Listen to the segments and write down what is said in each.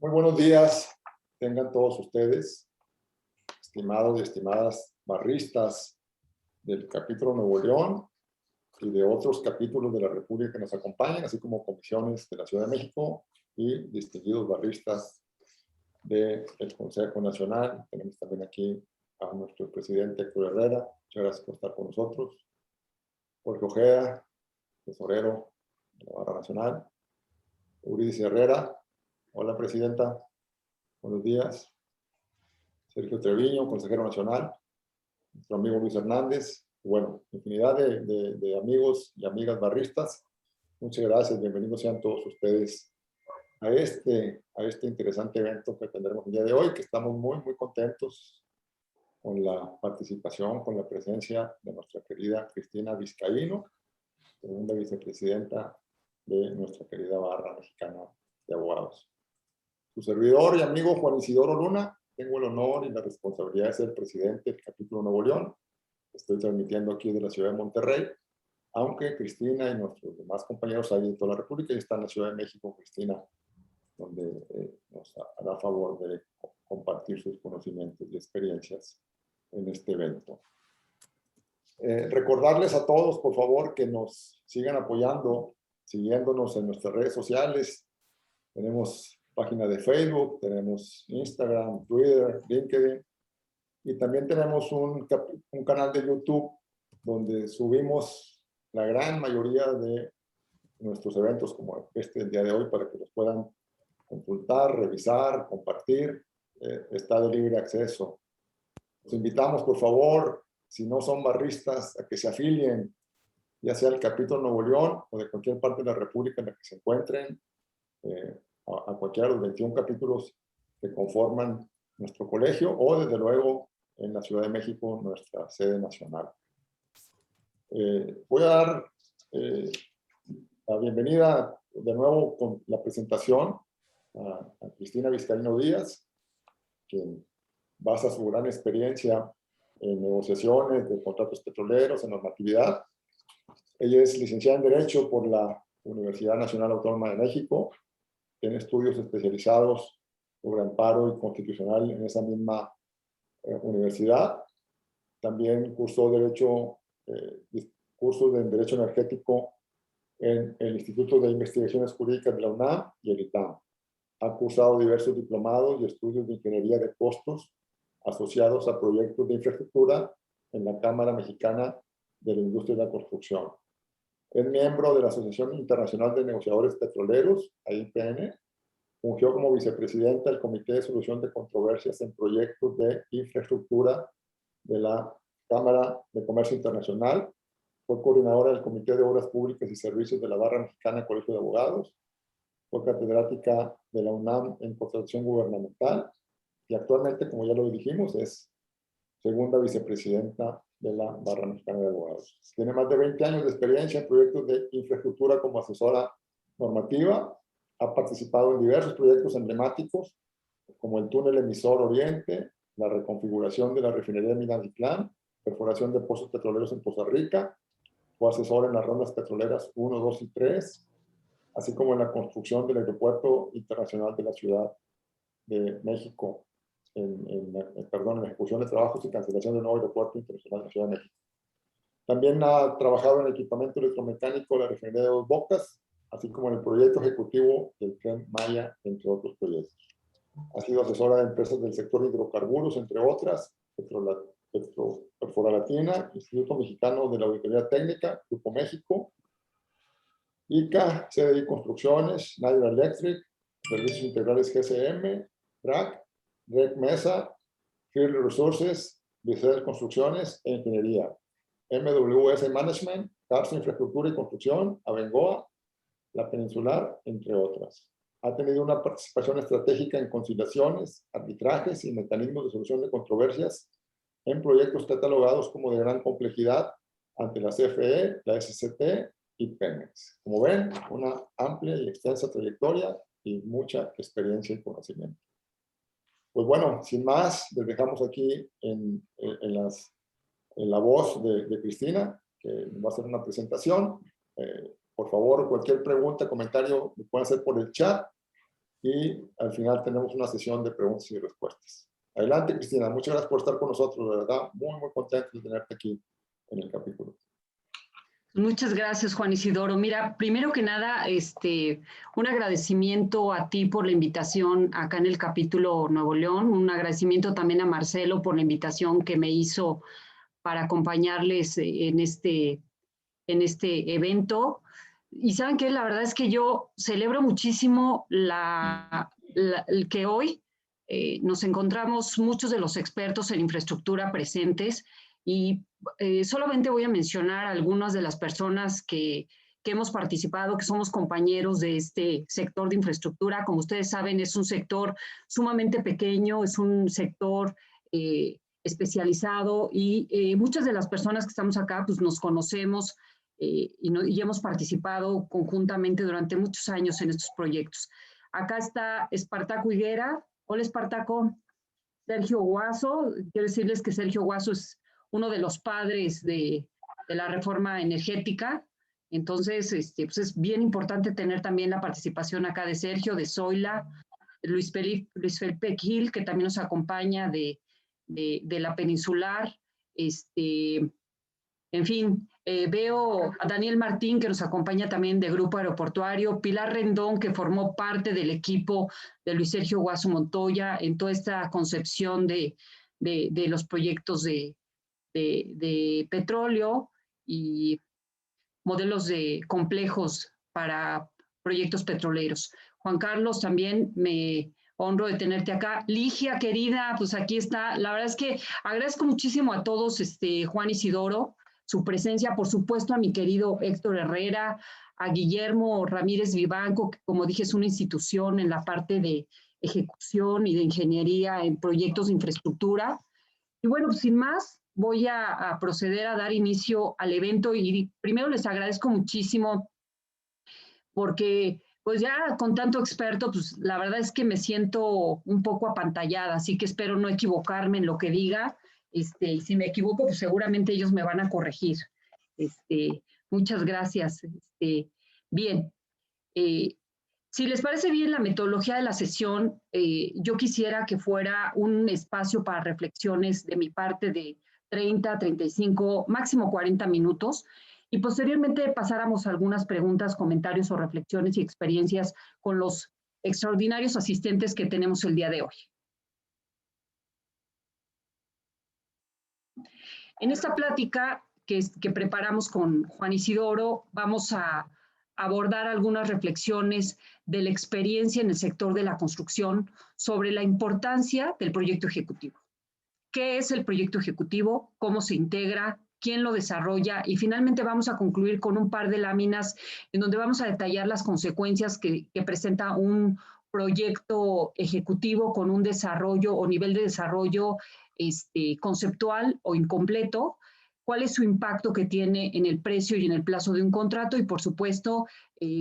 Muy buenos días, tengan todos ustedes, estimados y estimadas barristas del capítulo Nuevo León y de otros capítulos de la República que nos acompañan, así como comisiones de la Ciudad de México y distinguidos barristas del Consejo Nacional. Tenemos también aquí a nuestro presidente Héctor Herrera. Muchas gracias por estar con nosotros. Jorge Ojeda, tesorero de la Barra Nacional. Eurídice Herrera. Hola, presidenta. Buenos días. Sergio Treviño, consejero nacional. Nuestro amigo Luis Hernández. Bueno, infinidad de amigos y amigas barristas. Muchas gracias. Bienvenidos sean todos ustedes a este interesante evento que tendremos el día de hoy, que estamos muy contentos con la participación, con la presencia de nuestra querida Cristina Vizcaíno, segunda vicepresidenta de nuestra querida Barra Mexicana de Abogados. Su servidor y amigo Juan Isidoro Luna, tengo el honor y la responsabilidad de ser presidente del capítulo Nuevo León. Estoy transmitiendo aquí de la ciudad de Monterrey, aunque Cristina y nuestros demás compañeros ahí de toda la República y está en la Ciudad de México, Cristina, donde nos hará favor de compartir sus conocimientos y experiencias en este evento. Recordarles a todos, por favor, que nos sigan apoyando, siguiéndonos en nuestras redes sociales. Tenemos página de Facebook, tenemos Instagram, Twitter, LinkedIn, y también tenemos un canal de YouTube donde subimos la gran mayoría de nuestros eventos, como este el día de hoy, para que los puedan consultar, revisar, compartir. Está de libre acceso. Los invitamos, por favor, si no son barristas, a que se afilien, ya sea al capítulo Nuevo León o de cualquier parte de la República en la que se encuentren, a cualquiera de los 21 capítulos que conforman nuestro colegio, o desde luego en la Ciudad de México, nuestra sede nacional. Voy a dar la bienvenida de nuevo con la presentación a Cristina Vizcaíno Díaz, quien basa su gran experiencia en negociaciones de contratos petroleros, en normatividad. Ella es licenciada en Derecho por la Universidad Nacional Autónoma de México. Tiene estudios especializados sobre amparo y constitucional en esa misma universidad. También cursó cursos de Derecho Energético en el Instituto de Investigaciones Jurídicas de la UNAM y el ITAM. Ha cursado diversos diplomados y estudios de ingeniería de costos asociados a proyectos de infraestructura en la Cámara Mexicana de la Industria de la Construcción. Es miembro de la Asociación Internacional de Negociadores Petroleros, AIPN. Fungió como vicepresidenta del Comité de Solución de Controversias en Proyectos de Infraestructura de la Cámara de Comercio Internacional. Fue coordinadora del Comité de Obras Públicas y Servicios de la Barra Mexicana Colegio de Abogados. Fue catedrática de la UNAM en Contratación Gubernamental. Y actualmente, como ya lo dijimos, es segunda vicepresidenta de la Barra Mexicana de Abogados. Tiene más de 20 años de experiencia en proyectos de infraestructura como asesora normativa. Ha participado en diversos proyectos emblemáticos, como el túnel emisor Oriente, la reconfiguración de la refinería de Minatitlán, perforación de pozos petroleros en Poza Rica. Fue asesor en las rondas petroleras 1, 2 y 3, así como en la construcción del Aeropuerto Internacional de la Ciudad de México, en la ejecución de trabajos y cancelación del nuevo Aeropuerto Internacional de la Ciudad de México. También ha trabajado en el equipamiento electromecánico de la refinería de Dos Bocas, así como en el proyecto ejecutivo del Tren Maya, entre otros proyectos. Ha sido asesora de empresas del sector de hidrocarburos, entre otras, Perforalatina, Instituto Mexicano de la Auditoría Técnica, Grupo México, ICA, CDI Construcciones, Schneider Electric, Servicios Integrales GCM, TRAC, REC Mesa, Firle Resources, Vicedas Construcciones e Ingeniería, MWS Management, CARS Infraestructura y Construcción, Abengoa, La Peninsular, entre otras. Ha tenido una participación estratégica en conciliaciones, arbitrajes y mecanismos de solución de controversias en proyectos catalogados como de gran complejidad ante la CFE, la SCT y Pemex. Como ven, una amplia y extensa trayectoria y mucha experiencia y conocimiento. Pues bueno, sin más, les dejamos aquí en la voz de Cristina, que nos va a hacer una presentación. Por favor, cualquier pregunta, comentario, lo pueden hacer por el chat. y al final tenemos una sesión de preguntas y respuestas. Adelante, Cristina. Muchas gracias por estar con nosotros, de verdad. Muy, muy contento de tenerte aquí en el capítulo. Muchas gracias, Juan Isidoro. Mira, primero que nada, un agradecimiento a ti por la invitación acá en el capítulo Nuevo León, un agradecimiento también a Marcelo por la invitación que me hizo para acompañarles en este evento. Y saben que la verdad es que yo celebro muchísimo el que hoy nos encontramos muchos de los expertos en infraestructura presentes y solamente voy a mencionar algunas de las personas que hemos participado, que somos compañeros de este sector de infraestructura. Como ustedes saben, es un sector sumamente pequeño, es un sector especializado y muchas de las personas que estamos acá pues nos conocemos y hemos participado conjuntamente durante muchos años en estos proyectos. Acá está Espartaco Higuera. Hola, Espartaco. Sergio Guaso. Quiero decirles que Sergio Guaso es uno de los padres de la reforma energética. Entonces, pues es bien importante tener también la participación acá de Sergio, de Zoila, Luis Felipe Gil, que también nos acompaña de la Peninsular. En fin, veo a Daniel Martín, que nos acompaña también de Grupo Aeroportuario, Pilar Rendón, que formó parte del equipo de Luis Sergio Guaso Montoya en toda esta concepción de los proyectos de petróleo y modelos de complejos para proyectos petroleros. Juan Carlos, también me honro de tenerte acá. Ligia, querida, pues aquí está. La verdad es que agradezco muchísimo a todos, Juan Isidoro, su presencia, por supuesto a mi querido Héctor Herrera, a Guillermo Ramírez Vivanco, que como dije es una institución en la parte de ejecución y de ingeniería en proyectos de infraestructura. Y bueno, pues sin más, voy a proceder a dar inicio al evento y primero les agradezco muchísimo porque pues ya con tanto experto, pues la verdad es que me siento un poco apantallada, así que espero no equivocarme en lo que diga. Y si me equivoco, pues seguramente ellos me van a corregir. Muchas gracias. Bien, si les parece bien la metodología de la sesión, yo quisiera que fuera un espacio para reflexiones de mi parte de 30, 35, máximo 40 minutos, y posteriormente pasáramos a algunas preguntas, comentarios o reflexiones y experiencias con los extraordinarios asistentes que tenemos el día de hoy. En esta plática que preparamos con Juan Isidoro, vamos a abordar algunas reflexiones de la experiencia en el sector de la construcción sobre la importancia del proyecto ejecutivo. ¿Qué es el proyecto ejecutivo? ¿Cómo se integra? ¿Quién lo desarrolla? Y finalmente vamos a concluir con un par de láminas en donde vamos a detallar las consecuencias que presenta un proyecto ejecutivo con un desarrollo o nivel de desarrollo conceptual o incompleto, cuál es su impacto que tiene en el precio y en el plazo de un contrato y, por supuesto,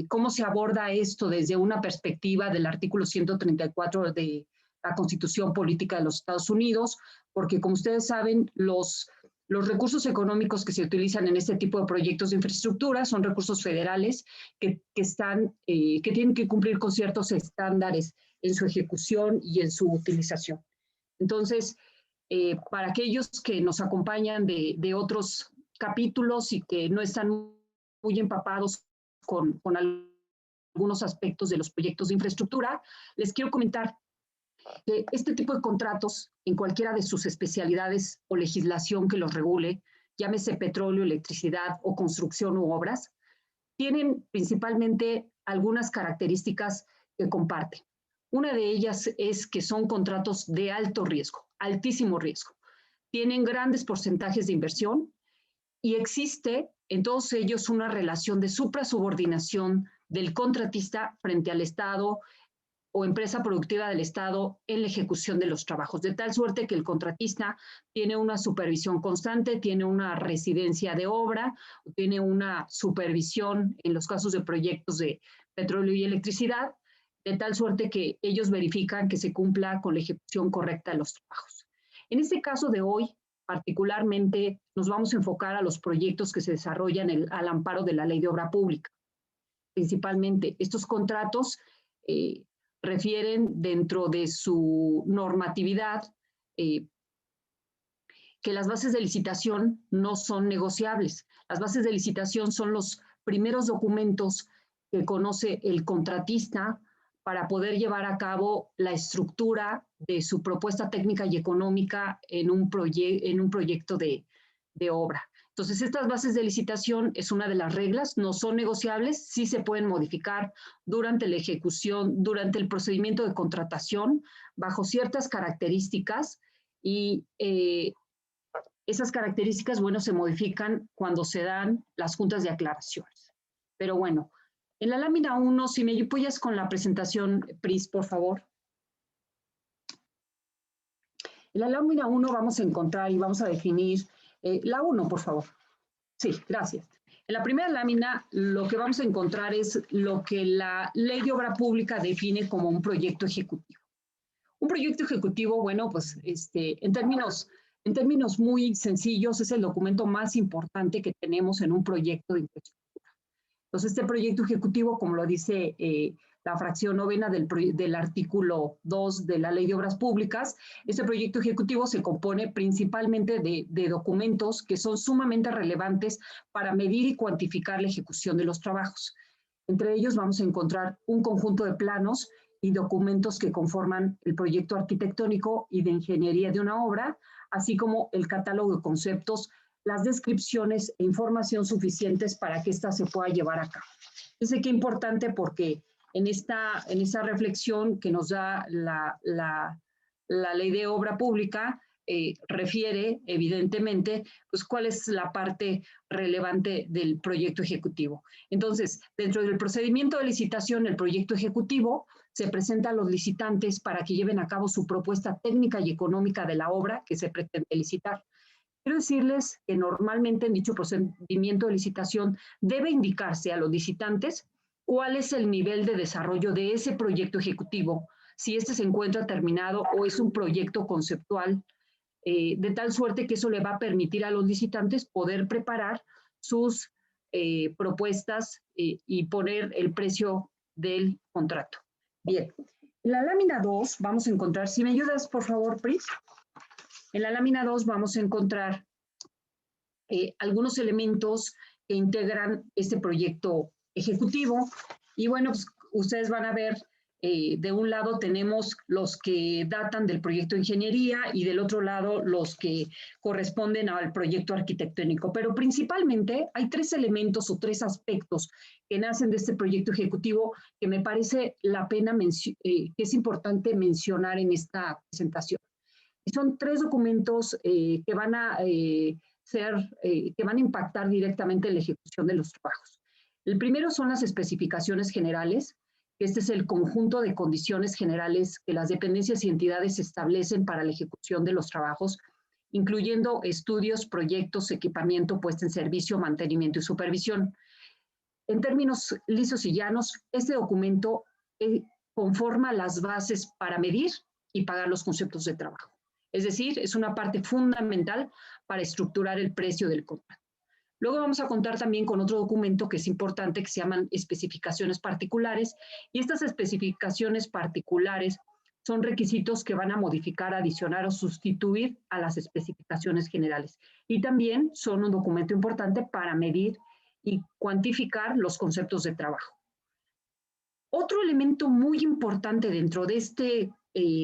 cómo se aborda esto desde una perspectiva del artículo 134 de la Constitución Política de los Estados Unidos, porque, como ustedes saben, los recursos económicos que se utilizan en este tipo de proyectos de infraestructura son recursos federales que tienen que cumplir con ciertos estándares en su ejecución y en su utilización. Entonces, para aquellos que nos acompañan de otros capítulos y que no están muy empapados con algunos aspectos de los proyectos de infraestructura, les quiero comentar que este tipo de contratos, en cualquiera de sus especialidades o legislación que los regule, llámese petróleo, electricidad o construcción u obras, tienen principalmente algunas características que comparten. Una de ellas es que son contratos de alto riesgo, altísimo riesgo. Tienen grandes porcentajes de inversión y existe en todos ellos una relación de suprasubordinación del contratista frente al Estado o empresa productiva del Estado en la ejecución de los trabajos, de tal suerte que el contratista tiene una supervisión constante, tiene una residencia de obra, tiene una supervisión en los casos de proyectos de petróleo y electricidad, de tal suerte que ellos verifican que se cumpla con la ejecución correcta de los trabajos. En este caso de hoy, particularmente, nos vamos a enfocar a los proyectos que se desarrollan al amparo de la Ley de Obra Pública. Principalmente, estos contratos refieren dentro de su normatividad que las bases de licitación no son negociables. Las bases de licitación son los primeros documentos que conoce el contratista para poder llevar a cabo la estructura de su propuesta técnica y económica en un proyecto de obra. Entonces, estas bases de licitación es una de las reglas, no son negociables, sí se pueden modificar durante la ejecución, durante el procedimiento de contratación, bajo ciertas características, y esas características, bueno, se modifican cuando se dan las juntas de aclaraciones. Pero bueno, en la lámina 1, si me apoyas con la presentación, Pris, por favor. En la lámina 1 vamos a encontrar y vamos a definir, la 1, por favor. Sí, gracias. En la primera lámina lo que vamos a encontrar es lo que la Ley de Obra Pública define como un proyecto ejecutivo. Un proyecto ejecutivo, bueno, pues en términos muy sencillos, es el documento más importante que tenemos en un proyecto de infraestructura. Entonces, este proyecto ejecutivo, como lo dice la fracción 9 del artículo 2 de la Ley de Obras Públicas, este proyecto ejecutivo se compone principalmente de documentos que son sumamente relevantes para medir y cuantificar la ejecución de los trabajos. Entre ellos vamos a encontrar un conjunto de planos y documentos que conforman el proyecto arquitectónico y de ingeniería de una obra, así como el catálogo de conceptos, las descripciones e información suficientes para que ésta se pueda llevar a cabo. Fíjense qué importante, porque en esta reflexión que nos da la Ley de Obra Pública, refiere evidentemente pues cuál es la parte relevante del proyecto ejecutivo. Entonces, dentro del procedimiento de licitación, el proyecto ejecutivo se presenta a los licitantes para que lleven a cabo su propuesta técnica y económica de la obra que se pretende licitar. Quiero decirles que normalmente en dicho procedimiento de licitación debe indicarse a los licitantes cuál es el nivel de desarrollo de ese proyecto ejecutivo, si este se encuentra terminado o es un proyecto conceptual, de tal suerte que eso le va a permitir a los licitantes poder preparar sus propuestas y poner el precio del contrato. Bien, en la lámina 2 vamos a encontrar, si me ayudas por favor, Pris. En la lámina 2 vamos a encontrar algunos elementos que integran este proyecto ejecutivo. Y bueno, pues ustedes van a ver, de un lado tenemos los que datan del proyecto de ingeniería y del otro lado los que corresponden al proyecto arquitectónico. Pero principalmente hay 3 elementos o 3 aspectos que nacen de este proyecto ejecutivo que me parece la pena que es importante mencionar en esta presentación. Y son 3 documentos que van a que van a impactar directamente en la ejecución de los trabajos. El primero son las especificaciones generales. Este es el conjunto de condiciones generales que las dependencias y entidades establecen para la ejecución de los trabajos, incluyendo estudios, proyectos, equipamiento, puesta en servicio, mantenimiento y supervisión. En términos lisos y llanos, este documento conforma las bases para medir y pagar los conceptos de trabajo. Es decir, es una parte fundamental para estructurar el precio del contrato. Luego vamos a contar también con otro documento que es importante, que se llaman especificaciones particulares, y estas especificaciones particulares son requisitos que van a modificar, adicionar o sustituir a las especificaciones generales. Y también son un documento importante para medir y cuantificar los conceptos de trabajo. Otro elemento muy importante dentro de este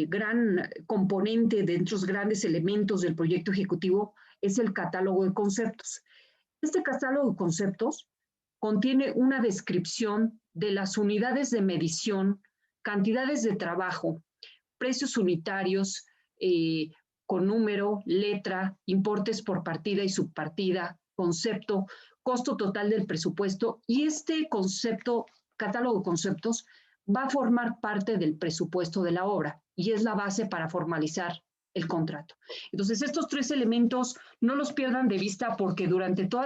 gran componente, de estos grandes elementos del proyecto ejecutivo, es el catálogo de conceptos. Este catálogo de conceptos contiene una descripción de las unidades de medición, cantidades de trabajo, precios unitarios con número, letra, importes por partida y subpartida, concepto, costo total del presupuesto, y este concepto, catálogo de conceptos, va a formar parte del presupuesto de la obra y es la base para formalizar el contrato. Entonces, estos 3 elementos no los pierdan de vista, porque durante toda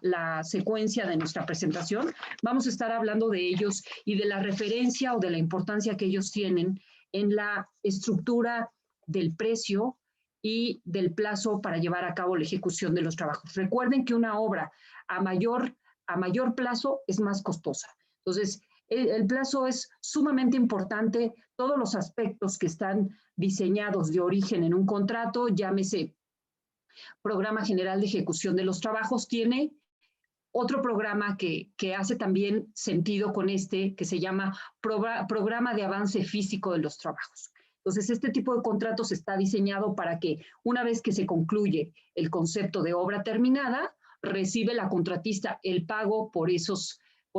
la secuencia de nuestra presentación vamos a estar hablando de ellos y de la referencia o de la importancia que ellos tienen en la estructura del precio y del plazo para llevar a cabo la ejecución de los trabajos. Recuerden que una obra a mayor plazo es más costosa. Entonces, El plazo es sumamente importante. Todos los aspectos que están diseñados de origen en un contrato, llámese Programa General de Ejecución de los Trabajos, tiene otro programa que hace también sentido con este, que se llama Programa de Avance Físico de los Trabajos. Entonces, este tipo de contratos está diseñado para que una vez que se concluye el concepto de obra terminada, recibe la contratista el pago por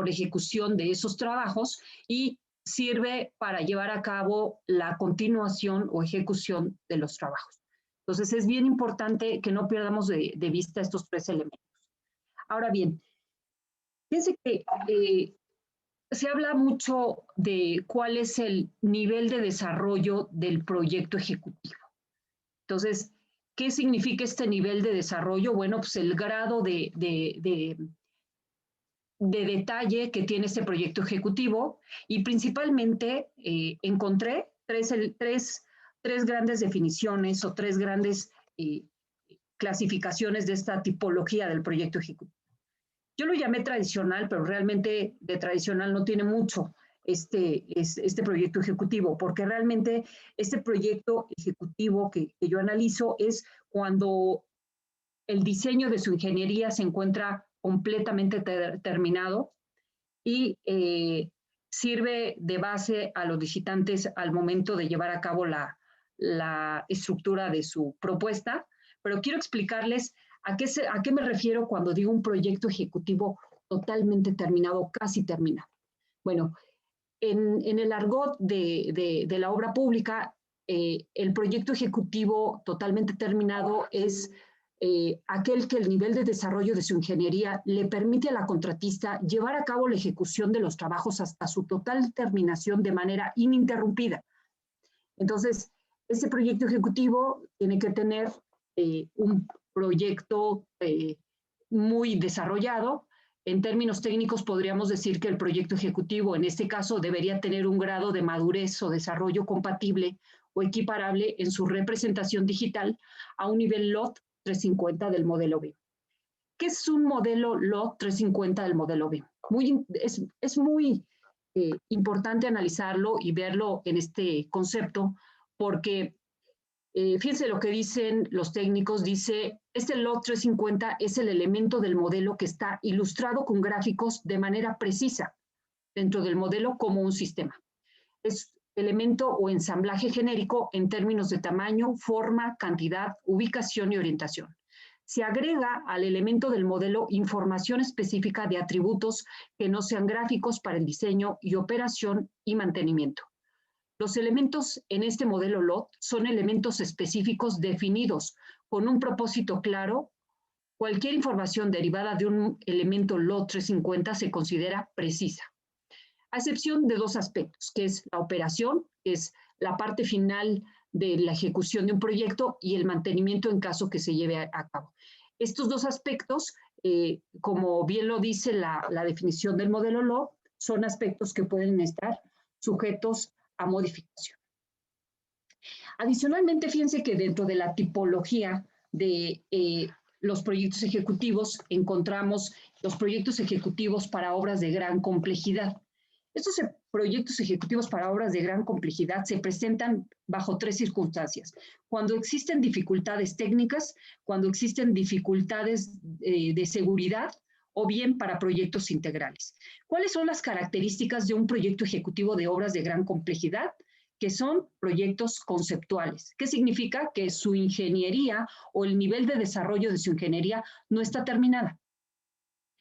ejecución de esos trabajos y sirve para llevar a cabo la continuación o ejecución de los trabajos. Entonces, es bien importante que no perdamos de vista estos tres elementos. Ahora bien, fíjense que se habla mucho de cuál es el nivel de desarrollo del proyecto ejecutivo. Entonces, ¿qué significa este nivel de desarrollo? Bueno, pues el grado de detalle que tiene este proyecto ejecutivo y principalmente encontré tres grandes definiciones o tres grandes clasificaciones de esta tipología del proyecto ejecutivo. Yo lo llamé tradicional, pero realmente de tradicional no tiene mucho este proyecto ejecutivo, porque realmente este proyecto ejecutivo que yo analizo es cuando el diseño de su ingeniería se encuentra completamente terminado y sirve de base a los licitantes al momento de llevar a cabo la estructura de su propuesta. Pero quiero explicarles a qué me refiero cuando digo un proyecto ejecutivo totalmente terminado, casi terminado. Bueno, en el argot de la obra pública, el proyecto ejecutivo totalmente terminado es aquel que el nivel de desarrollo de su ingeniería le permite a la contratista llevar a cabo la ejecución de los trabajos hasta su total terminación de manera ininterrumpida. Entonces, este proyecto ejecutivo tiene que tener un proyecto muy desarrollado. En términos técnicos, podríamos decir que el proyecto ejecutivo, en este caso, debería tener un grado de madurez o desarrollo compatible o equiparable en su representación digital a un nivel LOT 350 del modelo BIM. ¿Qué es un modelo LOT 350 del modelo BIM? Es muy importante analizarlo y verlo en este concepto, porque fíjense lo que dicen los técnicos, dice, este LOT 350 es el elemento del modelo que está ilustrado con gráficos de manera precisa dentro del modelo como un sistema. Es elemento o ensamblaje genérico en términos de tamaño, forma, cantidad, ubicación y orientación. Se agrega al elemento del modelo información específica de atributos que no sean gráficos para el diseño y operación y mantenimiento. Los elementos en este modelo LOT son elementos específicos definidos con un propósito claro. Cualquier información derivada de un elemento LOT 350 se considera precisa, a excepción de dos aspectos, que es la operación, que es la parte final de la ejecución de un proyecto, y el mantenimiento en caso que se lleve a cabo. Estos dos aspectos, como bien lo dice la definición del modelo LOT, son aspectos que pueden estar sujetos a modificación. Adicionalmente, fíjense que dentro de la tipología de los proyectos ejecutivos encontramos los proyectos ejecutivos para obras de gran complejidad. Estos proyectos ejecutivos para obras de gran complejidad se presentan bajo tres circunstancias: cuando existen dificultades técnicas, cuando existen dificultades de seguridad, o bien para proyectos integrales. ¿Cuáles son las características de un proyecto ejecutivo de obras de gran complejidad? Que son proyectos conceptuales. ¿Qué significa? Que su ingeniería o el nivel de desarrollo de su ingeniería no está terminada.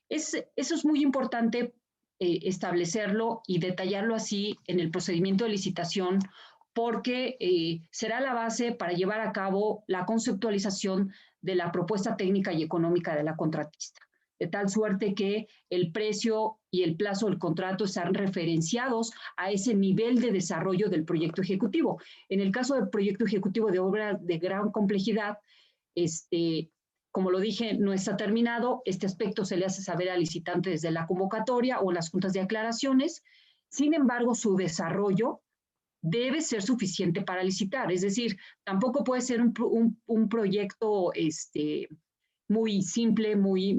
Eso es muy importante establecerlo y detallarlo así en el procedimiento de licitación, porque será la base para llevar a cabo la conceptualización de la propuesta técnica y económica de la contratista, de tal suerte que el precio y el plazo del contrato están referenciados a ese nivel de desarrollo del proyecto ejecutivo. En el caso del proyecto ejecutivo de obra de gran complejidad, como lo dije, no está terminado. Este aspecto se le hace saber al licitante desde la convocatoria o las juntas de aclaraciones. Sin embargo, su desarrollo debe ser suficiente para licitar. Es decir, tampoco puede ser un proyecto muy simple, muy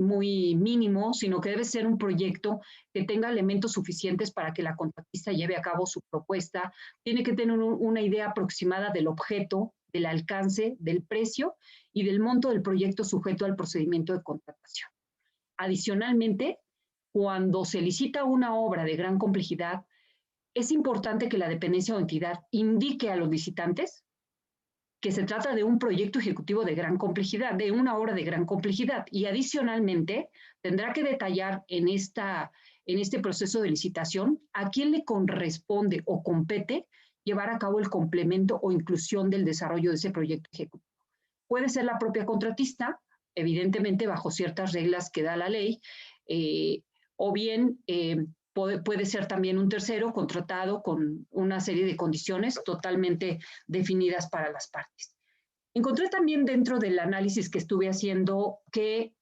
mínimo, sino que debe ser un proyecto que tenga elementos suficientes para que la contratista lleve a cabo su propuesta. Tiene que tener una idea aproximada del objeto, del alcance, del precio y del monto del proyecto sujeto al procedimiento de contratación. Adicionalmente, cuando se licita una obra de gran complejidad, es importante que la dependencia o entidad indique a los licitantes que se trata de un proyecto ejecutivo de gran complejidad, de una obra de gran complejidad, y adicionalmente tendrá que detallar en este proceso de licitación a quién le corresponde o compete llevar a cabo el complemento o inclusión del desarrollo de ese proyecto ejecutivo. Puede ser la propia contratista, evidentemente bajo ciertas reglas que da la ley, o bien puede ser también un tercero contratado con una serie de condiciones totalmente definidas para las partes. Encontré también dentro del análisis que estuve haciendo que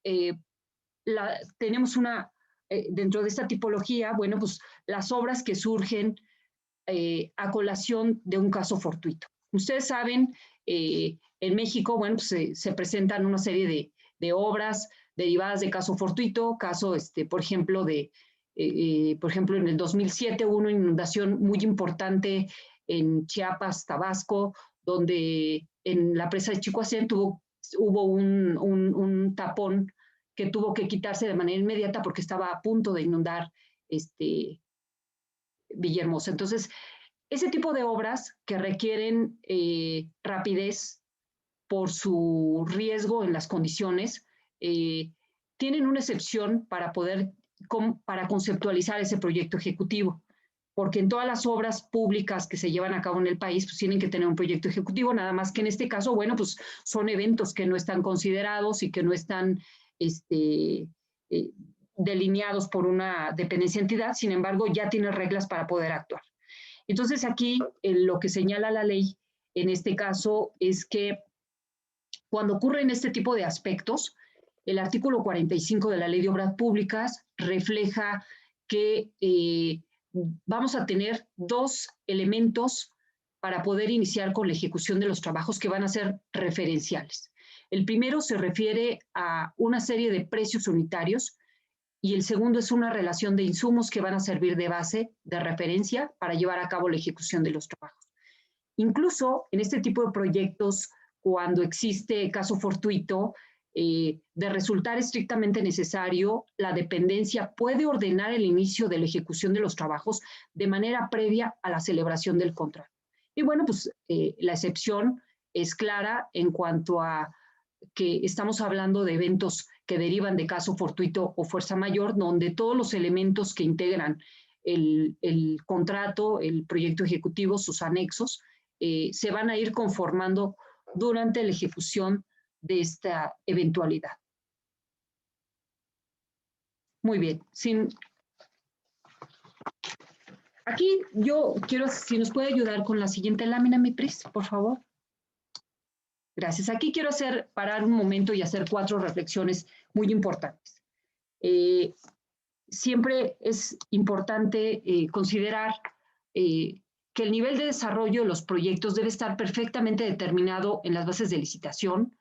tenemos dentro de esta tipología, bueno, pues las obras que surgen a colación de un caso fortuito. Ustedes saben, en México, bueno, pues se presentan una serie de obras derivadas de caso fortuito, caso, por ejemplo, en el 2007 hubo una inundación muy importante en Chiapas, Tabasco, donde en la presa de Chicoacén hubo un tapón que tuvo que quitarse de manera inmediata porque estaba a punto de inundar Villahermosa. Entonces, ese tipo de obras que requieren rapidez por su riesgo en las condiciones, tienen una excepción para conceptualizar ese proyecto ejecutivo, porque en todas las obras públicas que se llevan a cabo en el país, pues tienen que tener un proyecto ejecutivo, nada más que en este caso, bueno, pues son eventos que no están considerados y que no están delineados por una dependencia entidad, sin embargo, ya tiene reglas para poder actuar. Entonces, aquí lo que señala la ley en este caso es que cuando ocurren este tipo de aspectos, el artículo 45 de la Ley de Obras Públicas refleja que vamos a tener dos elementos para poder iniciar con la ejecución de los trabajos que van a ser referenciales. El primero se refiere a una serie de precios unitarios y el segundo es una relación de insumos que van a servir de base, de referencia, para llevar a cabo la ejecución de los trabajos. Incluso en este tipo de proyectos, cuando existe caso fortuito, de resultar estrictamente necesario, la dependencia puede ordenar el inicio de la ejecución de los trabajos de manera previa a la celebración del contrato. Y bueno, pues la excepción es clara en cuanto a que estamos hablando de eventos que derivan de caso fortuito o fuerza mayor, donde todos los elementos que integran el contrato, el proyecto ejecutivo, sus anexos, se van a ir conformando durante la ejecución de esta eventualidad. Muy bien. Aquí yo quiero, si nos puede ayudar con la siguiente lámina, mi Pris, por favor. Gracias. Aquí quiero parar un momento y hacer 4 reflexiones muy importantes. Siempre es importante considerar que el nivel de desarrollo de los proyectos debe estar perfectamente determinado en las bases de licitación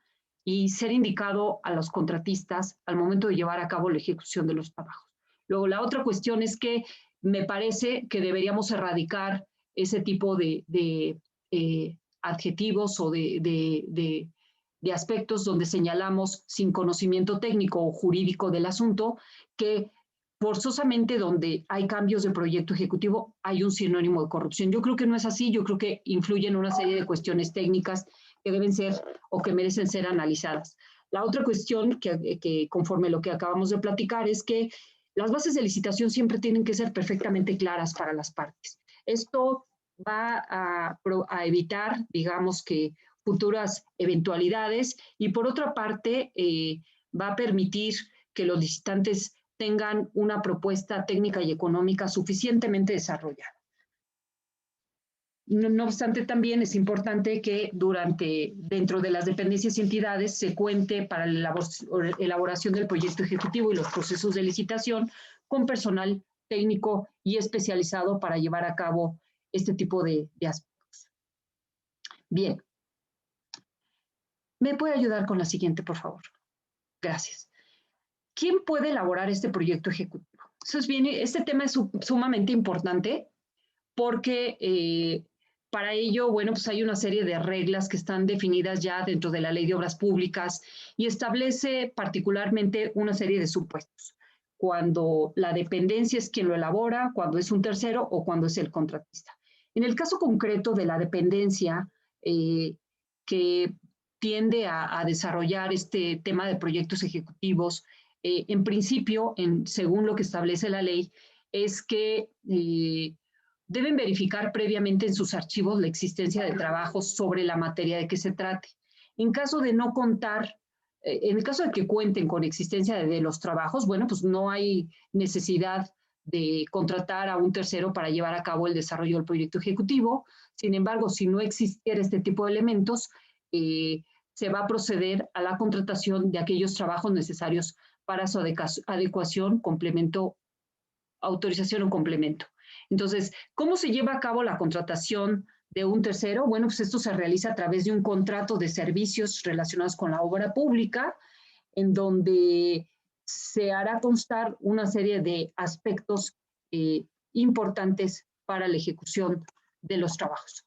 y ser indicado a los contratistas al momento de llevar a cabo la ejecución de los trabajos. Luego, la otra cuestión es que me parece que deberíamos erradicar ese tipo de adjetivos o de aspectos donde señalamos sin conocimiento técnico o jurídico del asunto que forzosamente donde hay cambios de proyecto ejecutivo hay un sinónimo de corrupción. Yo creo que no es así, yo creo que influyen una serie de cuestiones técnicas que deben ser o que merecen ser analizadas. La otra cuestión que conforme lo que acabamos de platicar es que las bases de licitación siempre tienen que ser perfectamente claras para las partes. Esto va a evitar, digamos que, futuras eventualidades y por otra parte va a permitir que los licitantes tengan una propuesta técnica y económica suficientemente desarrollada. No obstante, también es importante que dentro de las dependencias y entidades se cuente para la elaboración del proyecto ejecutivo y los procesos de licitación con personal técnico y especializado para llevar a cabo este tipo de aspectos. Bien. ¿Me puede ayudar con la siguiente, por favor? Gracias. ¿Quién puede elaborar este proyecto ejecutivo? Este tema es sumamente importante porque para ello, bueno, pues hay una serie de reglas que están definidas ya dentro de la Ley de Obras Públicas y establece particularmente una serie de supuestos. Cuando la dependencia es quien lo elabora, cuando es un tercero o cuando es el contratista. En el caso concreto de la dependencia que tiende a desarrollar este tema de proyectos ejecutivos, en principio, según lo que establece la ley, es que deben verificar previamente en sus archivos la existencia de trabajos sobre la materia de que se trate. En caso de no contar, en el caso de que cuenten con existencia de los trabajos, bueno, pues no hay necesidad de contratar a un tercero para llevar a cabo el desarrollo del proyecto ejecutivo. Sin embargo, si no existiera este tipo de elementos, se va a proceder a la contratación de aquellos trabajos necesarios para su adecuación, complemento, autorización o complemento. Entonces, ¿cómo se lleva a cabo la contratación de un tercero? Bueno, pues esto se realiza a través de un contrato de servicios relacionados con la obra pública, en donde se hará constar una serie de aspectos importantes para la ejecución de los trabajos.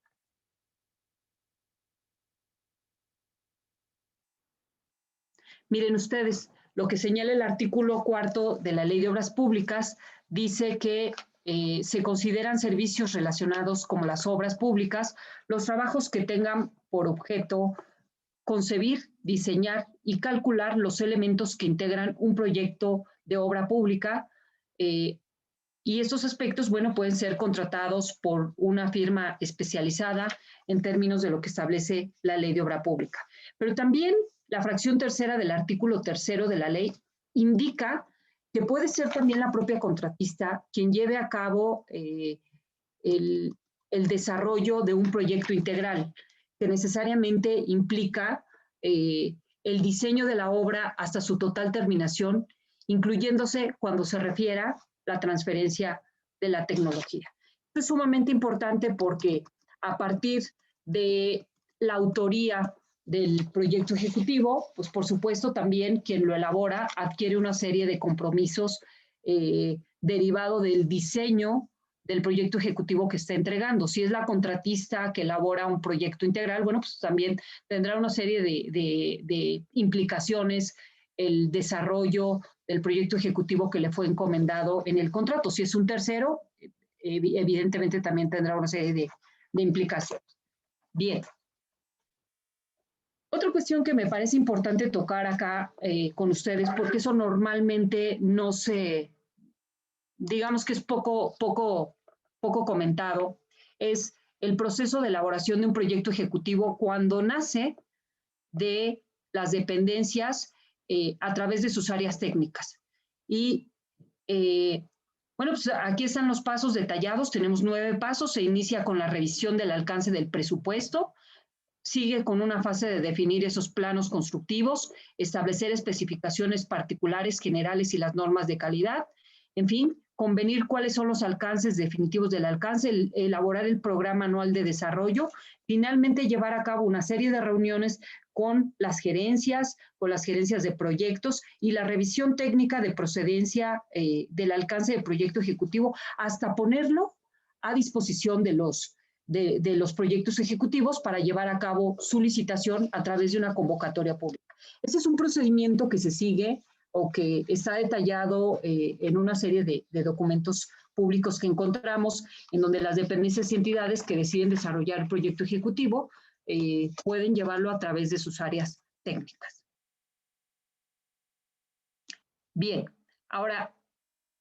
Miren ustedes, lo que señala el artículo 4 de la Ley de Obras Públicas dice que se consideran servicios relacionados como las obras públicas, los trabajos que tengan por objeto concebir, diseñar y calcular los elementos que integran un proyecto de obra pública, y estos aspectos, bueno, pueden ser contratados por una firma especializada en términos de lo que establece la Ley de Obra Pública. Pero también la fracción tercera del artículo tercero de la ley indica que puede ser también la propia contratista quien lleve a cabo el desarrollo de un proyecto integral, que necesariamente implica el diseño de la obra hasta su total terminación, incluyéndose cuando se refiera la transferencia de la tecnología. Esto es sumamente importante porque a partir de la autoría del proyecto ejecutivo, pues por supuesto también quien lo elabora adquiere una serie de compromisos derivado del diseño del proyecto ejecutivo que está entregando. Si es la contratista que elabora un proyecto integral, bueno, pues también tendrá una serie de implicaciones el desarrollo del proyecto ejecutivo que le fue encomendado en el contrato. Si es un tercero, evidentemente también tendrá una serie de implicaciones. Bien. Otra cuestión que me parece importante tocar acá con ustedes, porque eso normalmente no se, digamos que es poco comentado, es el proceso de elaboración de un proyecto ejecutivo cuando nace de las dependencias a través de sus áreas técnicas. Y bueno, pues aquí están los pasos detallados, tenemos 9 pasos, se inicia con la revisión del alcance del presupuesto, sigue con una fase de definir esos planos constructivos, establecer especificaciones particulares, generales y las normas de calidad, en fin, convenir cuáles son los alcances definitivos del alcance, elaborar el programa anual de desarrollo, finalmente llevar a cabo una serie de reuniones con las gerencias de proyectos y la revisión técnica de procedencia del alcance del proyecto ejecutivo hasta ponerlo a disposición de los proyectos ejecutivos para llevar a cabo su licitación a través de una convocatoria pública. Ese es un procedimiento que se sigue o que está detallado en una serie de documentos públicos que encontramos, en donde las dependencias y entidades que deciden desarrollar el proyecto ejecutivo pueden llevarlo a través de sus áreas técnicas. Bien, ahora,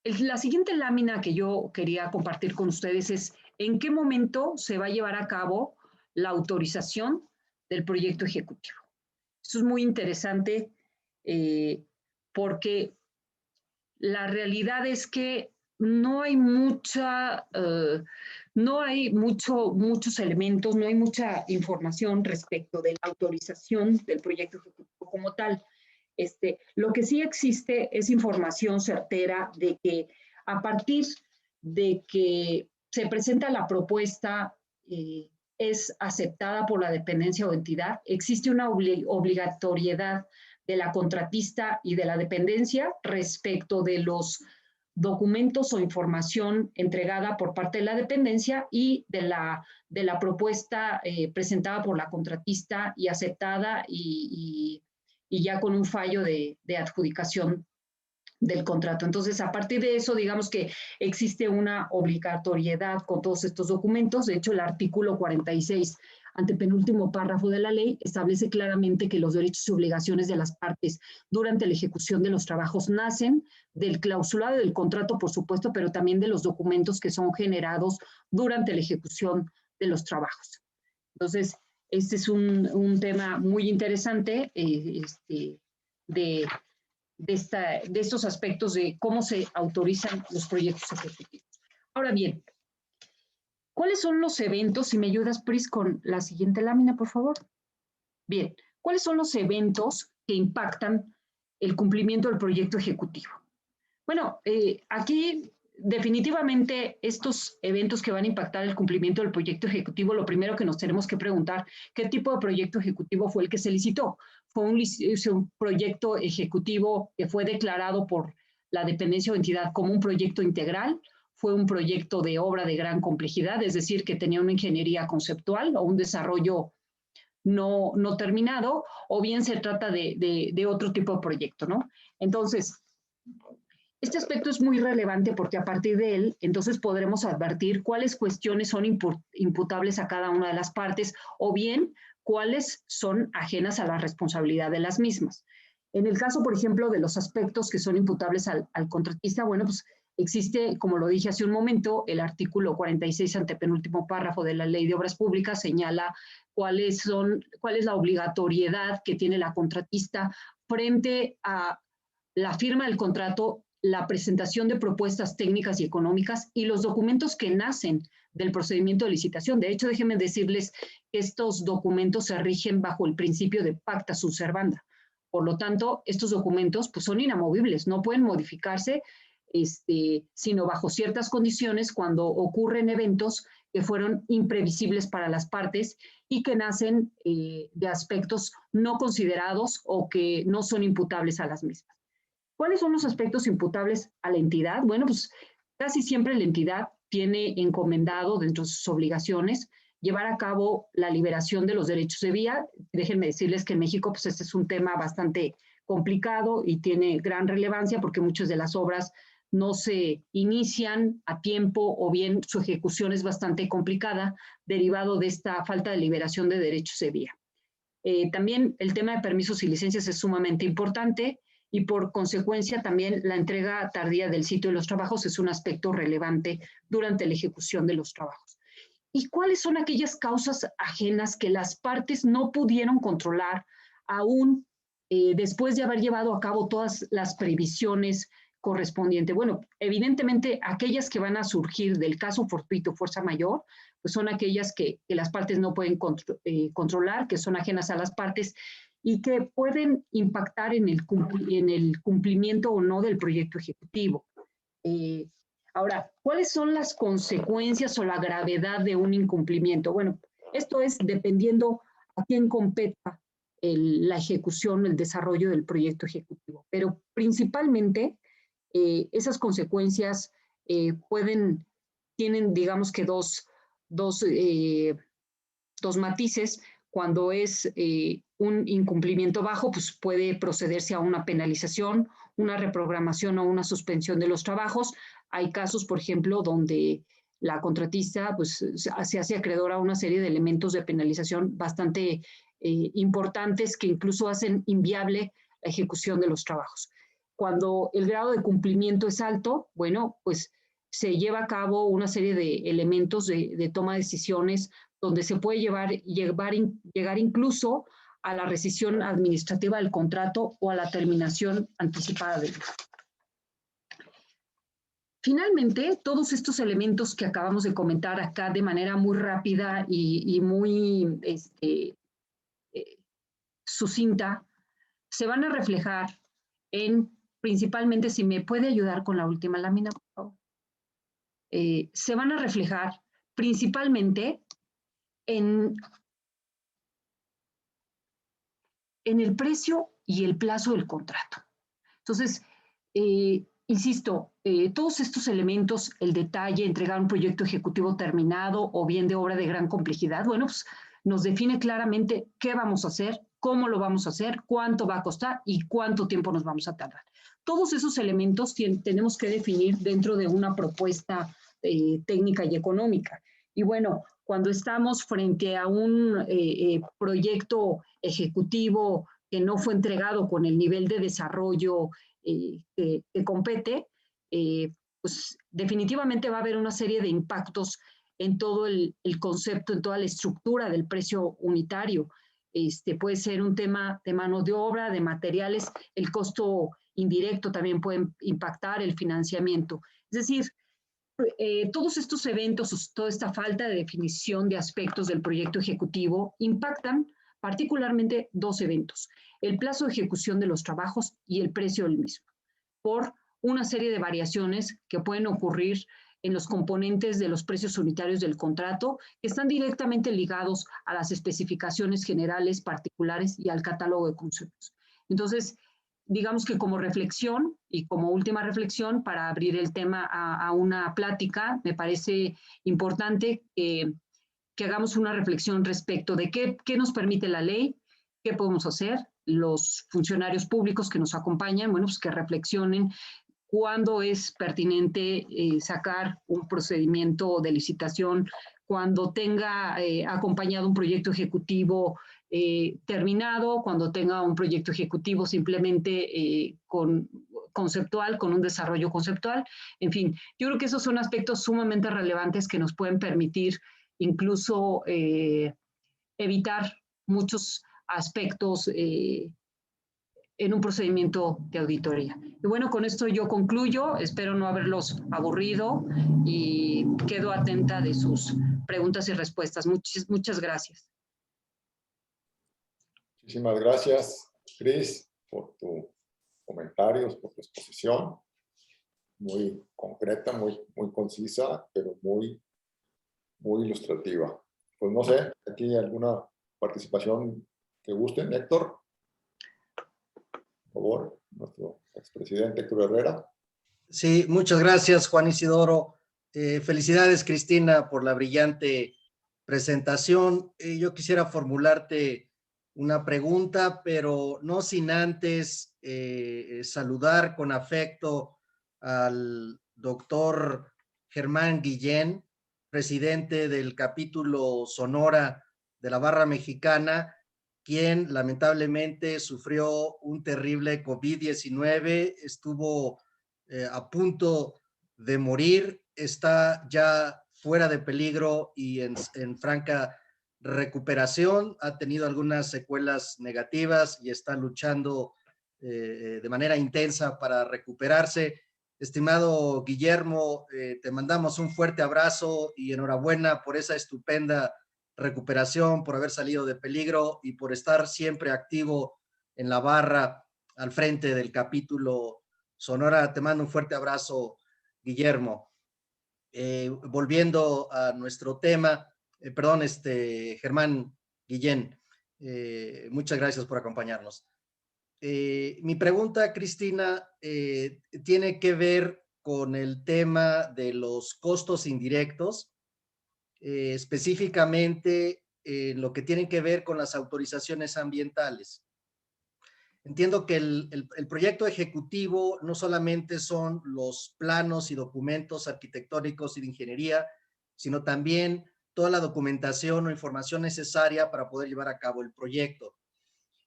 la siguiente lámina que yo quería compartir con ustedes es en qué momento se va a llevar a cabo la autorización del proyecto ejecutivo. Esto es muy interesante porque la realidad es que no hay muchos elementos, no hay mucha información respecto de la autorización del proyecto ejecutivo como tal. Lo que sí existe es información certera de que a partir de que se presenta la propuesta, es aceptada por la dependencia o entidad, existe una obligatoriedad la contratista y de la dependencia respecto de los documentos o información entregada por parte de la dependencia y de la propuesta presentada por la contratista y aceptada y ya con un fallo de adjudicación del contrato. Entonces, a partir de eso, digamos que existe una obligatoriedad con todos estos documentos. De hecho, el artículo 46, antepenúltimo párrafo de la ley, establece claramente que los derechos y obligaciones de las partes durante la ejecución de los trabajos nacen del clausulado del contrato, por supuesto, pero también de los documentos que son generados durante la ejecución de los trabajos. Entonces, este es un tema muy interesante de estos aspectos de cómo se autorizan los proyectos ejecutivos. Ahora bien, ¿cuáles son los eventos? Si me ayudas, Pris, con la siguiente lámina, por favor. Bien, ¿cuáles son los eventos que impactan el cumplimiento del proyecto ejecutivo? Bueno, aquí definitivamente estos eventos que van a impactar el cumplimiento del proyecto ejecutivo, lo primero que nos tenemos que preguntar, ¿qué tipo de proyecto ejecutivo fue el que se licitó? ¿Fue un proyecto ejecutivo que fue declarado por la dependencia o entidad como un proyecto integral? ¿Fue un proyecto de obra de gran complejidad, es decir, que tenía una ingeniería conceptual o un desarrollo no terminado? O bien se trata de otro tipo de proyecto, ¿no? Entonces, este aspecto es muy relevante porque a partir de él, entonces podremos advertir cuáles cuestiones son imputables a cada una de las partes o bien cuáles son ajenas a la responsabilidad de las mismas. En el caso, por ejemplo, de los aspectos que son imputables al contratista, bueno, pues existe, como lo dije hace un momento, el artículo 46, antepenúltimo párrafo de la Ley de Obras Públicas señala cuál es la obligatoriedad que tiene la contratista frente a la firma del contrato, la presentación de propuestas técnicas y económicas y los documentos que nacen del procedimiento de licitación. De hecho, déjenme decirles que estos documentos se rigen bajo el principio de pacta sunt servanda. Por lo tanto, estos documentos pues, son inamovibles, no pueden modificarse, sino bajo ciertas condiciones cuando ocurren eventos que fueron imprevisibles para las partes y que nacen de aspectos no considerados o que no son imputables a las mismas. ¿Cuáles son los aspectos imputables a la entidad? Bueno, pues casi siempre la entidad tiene encomendado dentro de sus obligaciones llevar a cabo la liberación de los derechos de vía. Déjenme decirles que en México pues este es un tema bastante complicado y tiene gran relevancia porque muchas de las obras no se inician a tiempo o bien su ejecución es bastante complicada derivado de esta falta de liberación de derechos de vía. También el tema de permisos y licencias es sumamente importante y por consecuencia también la entrega tardía del sitio de los trabajos es un aspecto relevante durante la ejecución de los trabajos. ¿Y cuáles son aquellas causas ajenas que las partes no pudieron controlar aún después de haber llevado a cabo todas las previsiones correspondientes? Bueno, evidentemente aquellas que van a surgir del caso fortuito, fuerza mayor, pues son aquellas que las partes no pueden controlar, que son ajenas a las partes y que pueden impactar en el cumplimiento o no del proyecto ejecutivo. Ahora, ¿cuáles son las consecuencias o la gravedad de un incumplimiento? Bueno, esto es dependiendo a quién competa la ejecución, el desarrollo del proyecto ejecutivo, pero principalmente esas consecuencias tienen, digamos que dos matices. Cuando es un incumplimiento bajo, pues puede procederse a una penalización, una reprogramación o una suspensión de los trabajos. Hay casos, por ejemplo, donde la contratista pues, se hace acreedora a una serie de elementos de penalización bastante importantes que incluso hacen inviable la ejecución de los trabajos. Cuando el grado de cumplimiento es alto, bueno, pues se lleva a cabo una serie de elementos de toma de decisiones donde se puede llegar incluso a la rescisión administrativa del contrato o a la terminación anticipada del mismo. Finalmente, todos estos elementos que acabamos de comentar acá de manera muy rápida y muy sucinta, se van a reflejar principalmente, si me puede ayudar con la última lámina, por favor. Se van a reflejar principalmente en el precio y el plazo del contrato. Entonces, insisto, todos estos elementos, el detalle, entregar un proyecto ejecutivo terminado o bien de obra de gran complejidad, bueno, pues nos define claramente qué vamos a hacer, cómo lo vamos a hacer, cuánto va a costar y cuánto tiempo nos vamos a tardar. Todos esos elementos tenemos que definir dentro de una propuesta técnica y económica. Y bueno, cuando estamos frente a un proyecto ejecutivo que no fue entregado con el nivel de desarrollo que compete, pues definitivamente va a haber una serie de impactos en todo el concepto, en toda la estructura del precio unitario. Puede ser un tema de mano de obra, de materiales, el costo indirecto también puede impactar el financiamiento. Es decir, todos estos eventos, toda esta falta de definición de aspectos del proyecto ejecutivo impactan particularmente dos eventos: el plazo de ejecución de los trabajos y el precio del mismo, por una serie de variaciones que pueden ocurrir en los componentes de los precios unitarios del contrato, que están directamente ligados a las especificaciones generales, particulares y al catálogo de conceptos. Entonces, digamos que como reflexión y como última reflexión para abrir el tema a una plática, me parece importante que hagamos una reflexión respecto de qué nos permite la ley, qué podemos hacer, los funcionarios públicos que nos acompañan, bueno, pues que reflexionen cuándo es pertinente sacar un procedimiento de licitación, cuando tenga acompañado un proyecto ejecutivo terminado, cuando tenga un proyecto ejecutivo simplemente conceptual, con un desarrollo conceptual. En fin, yo creo que esos son aspectos sumamente relevantes que nos pueden permitir incluso evitar muchos aspectos en un procedimiento de auditoría. Y bueno, con esto yo concluyo, espero no haberlos aburrido y quedo atenta de sus preguntas y respuestas. Muchas gracias. Muchísimas gracias, Cris, por tus comentarios, por tu exposición. Muy concreta, muy concisa, pero muy ilustrativa. Pues no sé, ¿aquí alguna participación que gusten? Héctor, por favor, nuestro expresidente Héctor Herrera. Sí, muchas gracias, Juan Isidoro. Felicidades, Cristina, por la brillante presentación. Yo quisiera formularte una pregunta, pero no sin antes saludar con afecto al doctor Germán Guillén, presidente del capítulo Sonora de la Barra Mexicana, quien lamentablemente sufrió un terrible COVID-19, estuvo a punto de morir, está ya fuera de peligro y en franca recuperación, ha tenido algunas secuelas negativas y está luchando de manera intensa para recuperarse. Estimado Guillermo, te mandamos un fuerte abrazo y enhorabuena por esa estupenda recuperación, por haber salido de peligro y por estar siempre activo en la barra al frente del capítulo Sonora. Te mando un fuerte abrazo, Guillermo. Volviendo a nuestro tema, perdón, Germán Guillén, muchas gracias por acompañarnos. Mi pregunta, Cristina, tiene que ver con el tema de los costos indirectos, específicamente lo que tiene que ver con las autorizaciones ambientales. Entiendo que el proyecto ejecutivo no solamente son los planos y documentos arquitectónicos y de ingeniería, sino también toda la documentación o información necesaria para poder llevar a cabo el proyecto.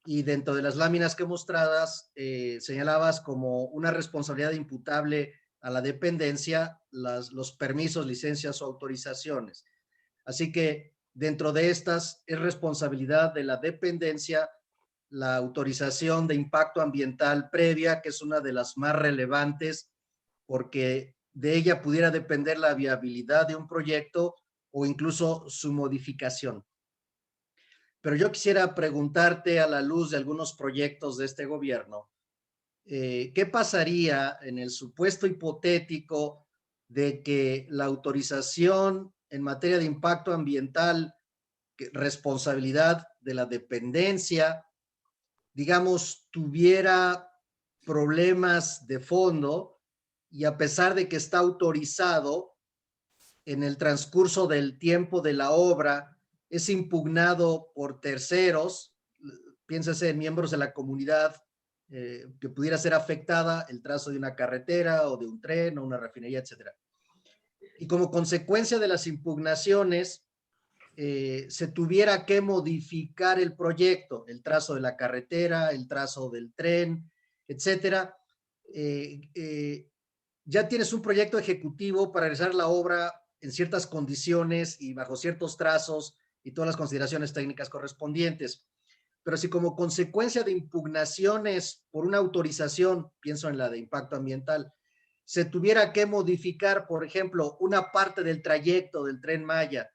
Y dentro de las láminas que mostradas, señalabas como una responsabilidad imputable a la dependencia, los permisos, licencias o autorizaciones. Así que dentro de estas es responsabilidad de la dependencia la autorización de impacto ambiental previa, que es una de las más relevantes, porque de ella pudiera depender la viabilidad de un proyecto o incluso su modificación. Pero yo quisiera preguntarte, a la luz de algunos proyectos de este gobierno, ¿qué pasaría en el supuesto hipotético de que la autorización en materia de impacto ambiental, responsabilidad de la dependencia, digamos, tuviera problemas de fondo y a pesar de que está autorizado, en el transcurso del tiempo de la obra es impugnado por terceros, piénsese en miembros de la comunidad que pudiera ser afectada el trazo de una carretera o de un tren o una refinería, etcétera. Y como consecuencia de las impugnaciones, se tuviera que modificar el proyecto, el trazo de la carretera, el trazo del tren, etcétera. Ya tienes un proyecto ejecutivo para realizar la obra en ciertas condiciones y bajo ciertos trazos y todas las consideraciones técnicas correspondientes. Pero si como consecuencia de impugnaciones por una autorización, pienso en la de impacto ambiental, se tuviera que modificar, por ejemplo, una parte del trayecto del Tren Maya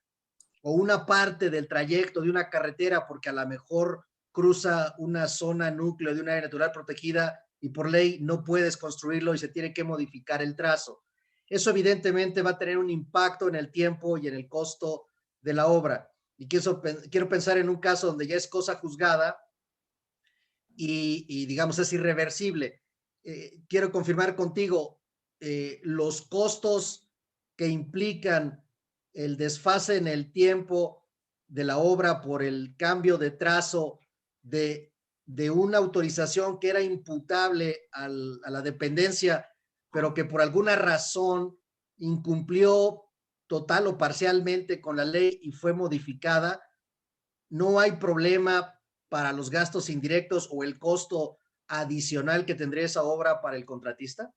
o una parte del trayecto de una carretera porque a lo mejor cruza una zona núcleo de una área natural protegida y por ley no puedes construirlo y se tiene que modificar el trazo. Eso evidentemente va a tener un impacto en el tiempo y en el costo de la obra. Y quiero pensar en un caso donde ya es cosa juzgada y digamos es irreversible. Quiero confirmar contigo los costos que implican el desfase en el tiempo de la obra por el cambio de trazo de una autorización que era imputable a la dependencia, pero que por alguna razón incumplió total o parcialmente con la ley y fue modificada. No hay problema para los gastos indirectos o el costo adicional que tendría esa obra para el contratista.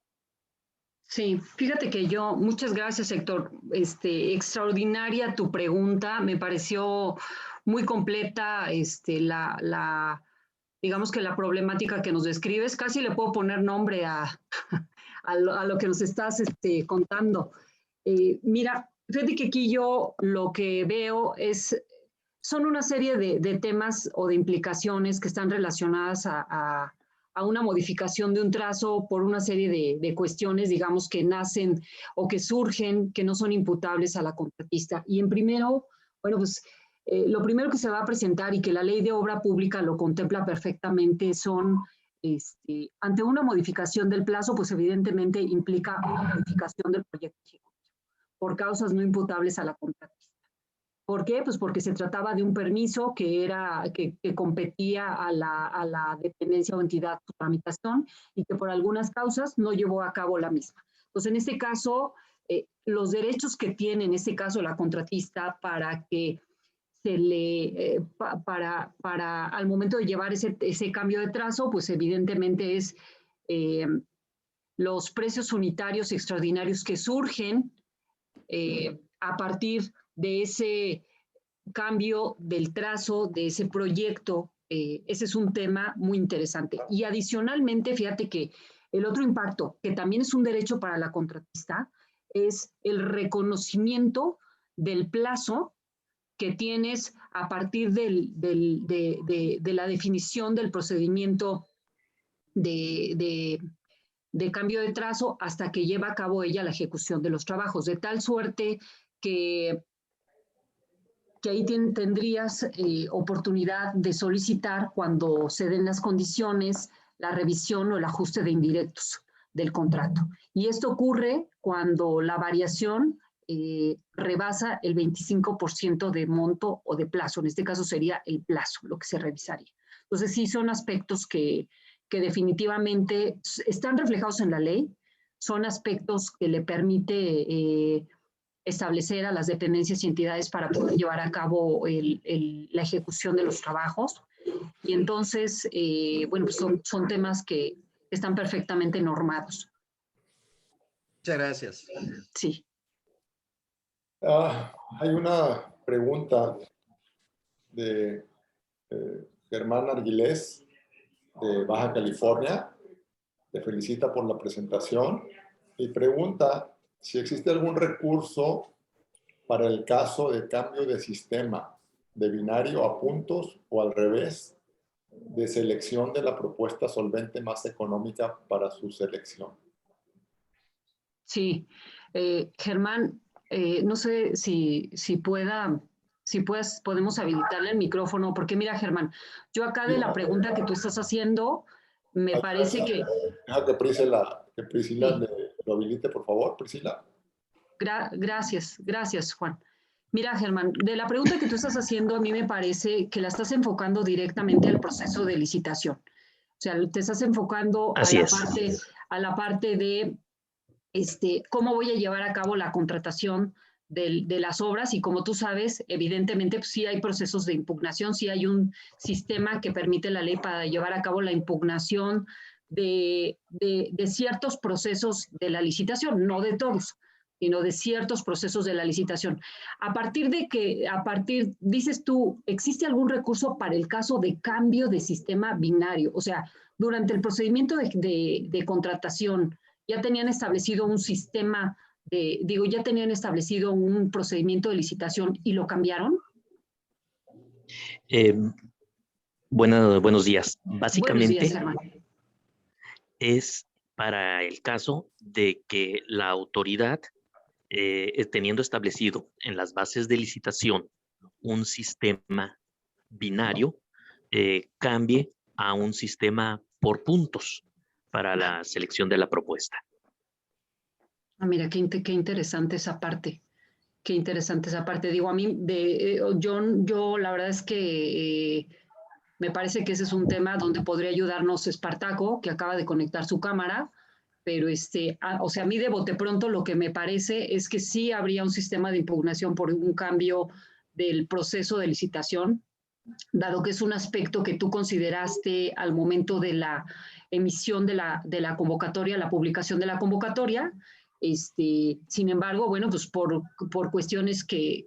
Sí, fíjate que muchas gracias, Héctor. Extraordinaria tu pregunta, me pareció muy completa, digamos que la problemática que nos describes, casi le puedo poner nombre a lo que nos estás contando. Mira, fíjate que aquí yo lo que veo son una serie de temas o de implicaciones que están relacionadas a una modificación de un trazo por una serie de cuestiones, digamos, que nacen o que surgen, que no son imputables a la contratista. Y bueno, pues lo primero que se va a presentar y que la ley de obra pública lo contempla perfectamente son, ante una modificación del plazo, pues evidentemente implica una modificación del proyecto por causas no imputables a la contratista. ¿Por qué? Pues porque se trataba de un permiso que competía a la dependencia o entidad su tramitación y que por algunas causas no llevó a cabo la misma. Entonces, en este caso, los derechos que tiene, en este caso, la contratista para que se le, para al momento de llevar ese cambio de trazo, pues evidentemente es los precios unitarios extraordinarios que surgen a partir de ese cambio del trazo de ese proyecto. Ese es un tema muy interesante. Y adicionalmente, fíjate que el otro impacto, que también es un derecho para la contratista, es el reconocimiento del plazo que tienes a partir de la definición del procedimiento de cambio de trazo hasta que lleva a cabo ella la ejecución de los trabajos, de tal suerte que ahí tendrías oportunidad de solicitar cuando se den las condiciones la revisión o el ajuste de indirectos del contrato. Y esto ocurre cuando la variación rebasa el 25% de monto o de plazo. En este caso sería el plazo lo que se revisaría. Entonces sí son aspectos que definitivamente están reflejados en la ley, son aspectos que le permite establecer a las dependencias y entidades para poder llevar a cabo la ejecución de los trabajos. Y entonces, bueno, pues son temas que están perfectamente normados. Muchas gracias. Sí. Hay una pregunta de Germán Arguilés, de Baja California. Te felicita por la presentación y pregunta si existe algún recurso para el caso de cambio de sistema de binario a puntos o al revés, de selección de la propuesta solvente más económica para su selección. Sí, Germán, no sé si pueda Si puedes, podemos habilitarle el micrófono, porque mira, Germán, yo acá de la pregunta que tú estás haciendo, me parece que... Deja que Priscila lo habilite, por favor, Priscila. Gracias, Juan. Mira, Germán, de la pregunta que tú estás haciendo, a mí me parece que la estás enfocando directamente al proceso de licitación. O sea, te estás enfocando a la parte de cómo voy a llevar a cabo la contratación de las obras, y como tú sabes, evidentemente pues, sí hay procesos de impugnación, sí hay un sistema que permite la ley para llevar a cabo la impugnación de ciertos procesos de la licitación, no de todos, sino de ciertos procesos de la licitación. Dices tú, ¿existe algún recurso para el caso de cambio de sistema binario? O sea, durante el procedimiento de contratación, ya tenían establecido un sistema ya tenían establecido un procedimiento de licitación y lo cambiaron. Buenos días. Básicamente, buenos días, Germán. Es para el caso de que la autoridad, teniendo establecido en las bases de licitación un sistema binario, cambie a un sistema por puntos para la selección de la propuesta. Mira, qué interesante esa parte. Qué interesante esa parte. Digo, a mí, yo la verdad es que me parece que ese es un tema donde podría ayudarnos Espartaco, que acaba de conectar su cámara, pero o sea, a mí de bote pronto lo que me parece es que sí habría un sistema de impugnación por un cambio del proceso de licitación, dado que es un aspecto que tú consideraste al momento de la emisión de la convocatoria, la publicación de la convocatoria. Sin embargo, bueno, pues por cuestiones que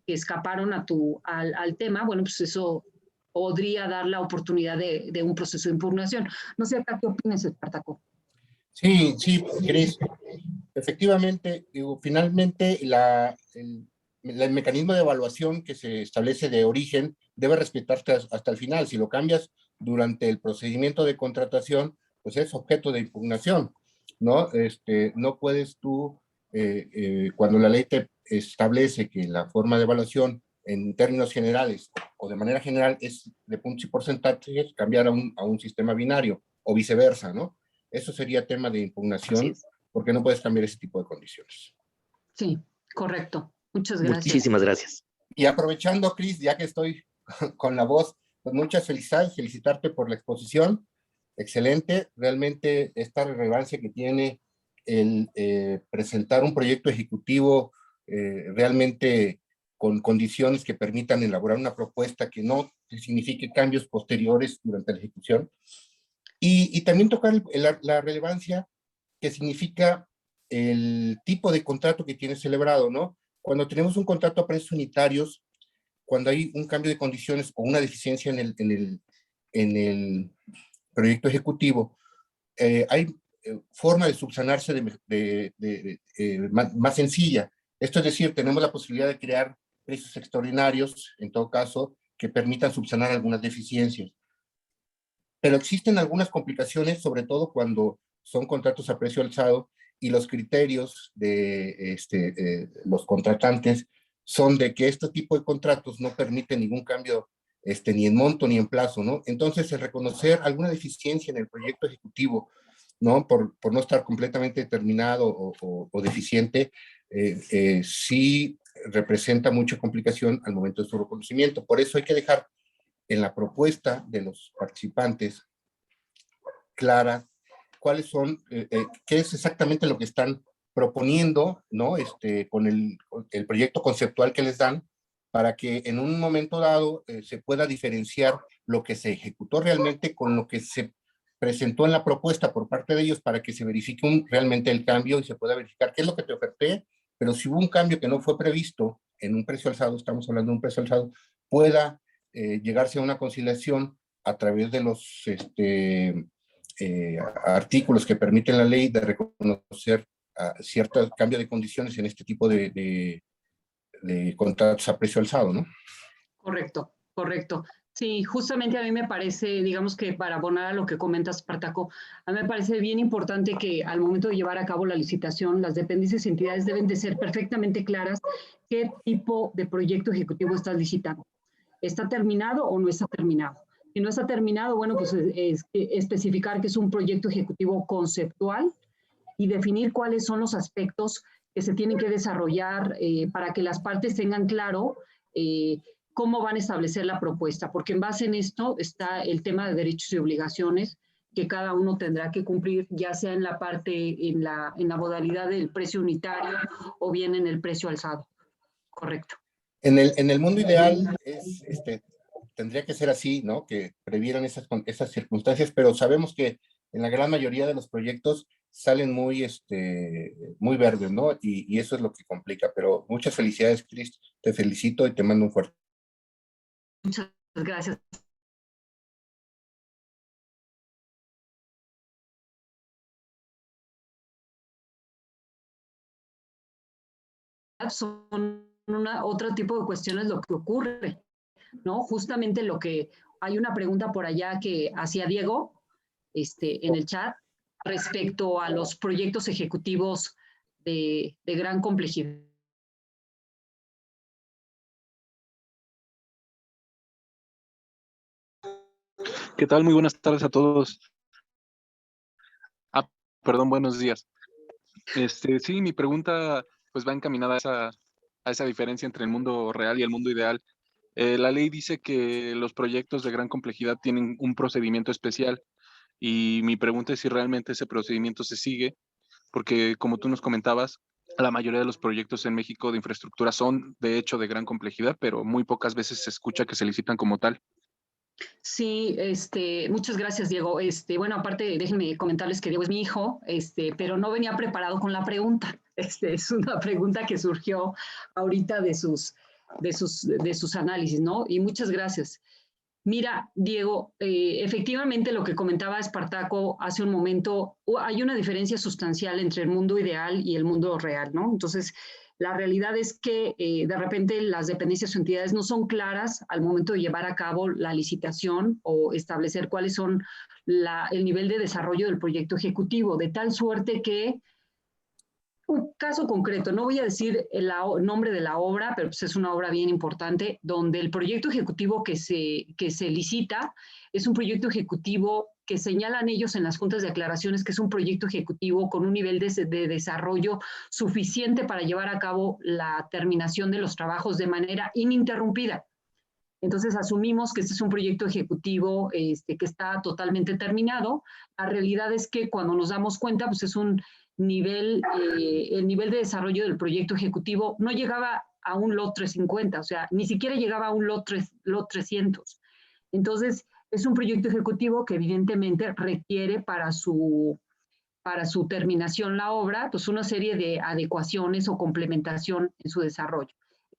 escaparon al tema, bueno, pues eso podría dar la oportunidad de un proceso de impugnación. No sé, ¿qué opinas, Espartaco? Sí, Cris. Efectivamente, digo, finalmente el mecanismo de evaluación que se establece de origen debe respetarse hasta el final. Si lo cambias durante el procedimiento de contratación, pues es objeto de impugnación, ¿no? No puedes tú, cuando la ley te establece que la forma de evaluación en términos generales o de manera general es de puntos y porcentajes, cambiar a un sistema binario o viceversa, ¿no? Eso sería tema de impugnación, porque no puedes cambiar ese tipo de condiciones. Sí, correcto. Muchas gracias. Muchísimas gracias. Y aprovechando, Cris, ya que estoy con la voz, pues muchas felicidades, felicitarte por la exposición. Excelente, realmente esta relevancia que tiene el presentar un proyecto ejecutivo realmente con condiciones que permitan elaborar una propuesta que no signifique cambios posteriores durante la ejecución. Y también tocar la relevancia que significa el tipo de contrato que tienes celebrado, ¿no? Cuando tenemos un contrato a precios unitarios, cuando hay un cambio de condiciones o una deficiencia en el proyecto ejecutivo, hay forma de subsanarse más sencilla. Esto es decir, tenemos la posibilidad de crear precios extraordinarios, en todo caso, que permitan subsanar algunas deficiencias. Pero existen algunas complicaciones, sobre todo cuando son contratos a precio alzado y los criterios de los contratantes son de que este tipo de contratos no permiten ningún cambio ni en monto ni en plazo, ¿no? Entonces, el reconocer alguna deficiencia en el proyecto ejecutivo, ¿no? Por no estar completamente determinado o deficiente, sí representa mucha complicación al momento de su reconocimiento. Por eso hay que dejar en la propuesta de los participantes clara cuáles son, qué es exactamente lo que están proponiendo, ¿no? Con el proyecto conceptual que les dan, para que en un momento dado se pueda diferenciar lo que se ejecutó realmente con lo que se presentó en la propuesta por parte de ellos, para que se verifique realmente el cambio y se pueda verificar qué es lo que te oferté, pero si hubo un cambio que no fue previsto en un precio alzado, estamos hablando de un precio alzado, pueda llegarse a una conciliación a través de los artículos que permiten la ley de reconocer cierto cambio de condiciones en este tipo de contratos a precio alzado, ¿no? Correcto, correcto. Sí, justamente a mí me parece, digamos que para abonar a lo que comentas, Espartaco, a mí me parece bien importante que al momento de llevar a cabo la licitación, las dependencias y entidades deben de ser perfectamente claras qué tipo de proyecto ejecutivo estás licitando. ¿Está terminado o no está terminado? Si no está terminado, bueno, pues es especificar que es un proyecto ejecutivo conceptual y definir cuáles son los aspectos que se tienen que desarrollar para que las partes tengan claro cómo van a establecer la propuesta, porque en base en esto está el tema de derechos y obligaciones que cada uno tendrá que cumplir, ya sea en la parte, en la modalidad del precio unitario o bien en el precio alzado. Correcto. En el mundo ideal tendría que ser así, ¿no? Que previeran esas circunstancias, pero sabemos que en la gran mayoría de los proyectos salen muy verdes, ¿no? Y eso es lo que complica. Pero muchas felicidades, Cris. Te felicito y te mando un fuerte. Muchas gracias. Son otro tipo de cuestiones lo que ocurre, ¿no? Justamente lo que hay una pregunta por allá que hacía Diego en el chat respecto a los proyectos ejecutivos de gran complejidad. ¿Qué tal? Muy buenas tardes a todos. Perdón, buenos días. Sí, mi pregunta pues va encaminada a esa diferencia entre el mundo real y el mundo ideal. La ley dice que los proyectos de gran complejidad tienen un procedimiento especial y mi pregunta es si realmente ese procedimiento se sigue, porque como tú nos comentabas, la mayoría de los proyectos en México de infraestructura son de hecho de gran complejidad, pero muy pocas veces se escucha que se licitan como tal. Sí, muchas gracias, Diego. Bueno, aparte, déjenme comentarles que Diego es mi hijo, pero no venía preparado con la pregunta. Es una pregunta que surgió ahorita de sus análisis, ¿no? Y muchas gracias. Mira, Diego, efectivamente lo que comentaba Espartaco hace un momento, hay una diferencia sustancial entre el mundo ideal y el mundo real, ¿no? Entonces, la realidad es que de repente las dependencias o entidades no son claras al momento de llevar a cabo la licitación o establecer cuáles son el nivel de desarrollo del proyecto ejecutivo, de tal suerte que un caso concreto, no voy a decir el nombre de la obra, pero pues es una obra bien importante, donde el proyecto ejecutivo que se licita es un proyecto ejecutivo que señalan ellos en las juntas de aclaraciones que es un proyecto ejecutivo con un nivel de desarrollo suficiente para llevar a cabo la terminación de los trabajos de manera ininterrumpida. Entonces asumimos que este es un proyecto ejecutivo que está totalmente terminado. La realidad es que cuando nos damos cuenta, pues es un nivel, el nivel de desarrollo del proyecto ejecutivo no llegaba a un lot 350, o sea, ni siquiera llegaba a un lot 300. Entonces, es un proyecto ejecutivo que evidentemente requiere para su terminación la obra, pues una serie de adecuaciones o complementación en su desarrollo.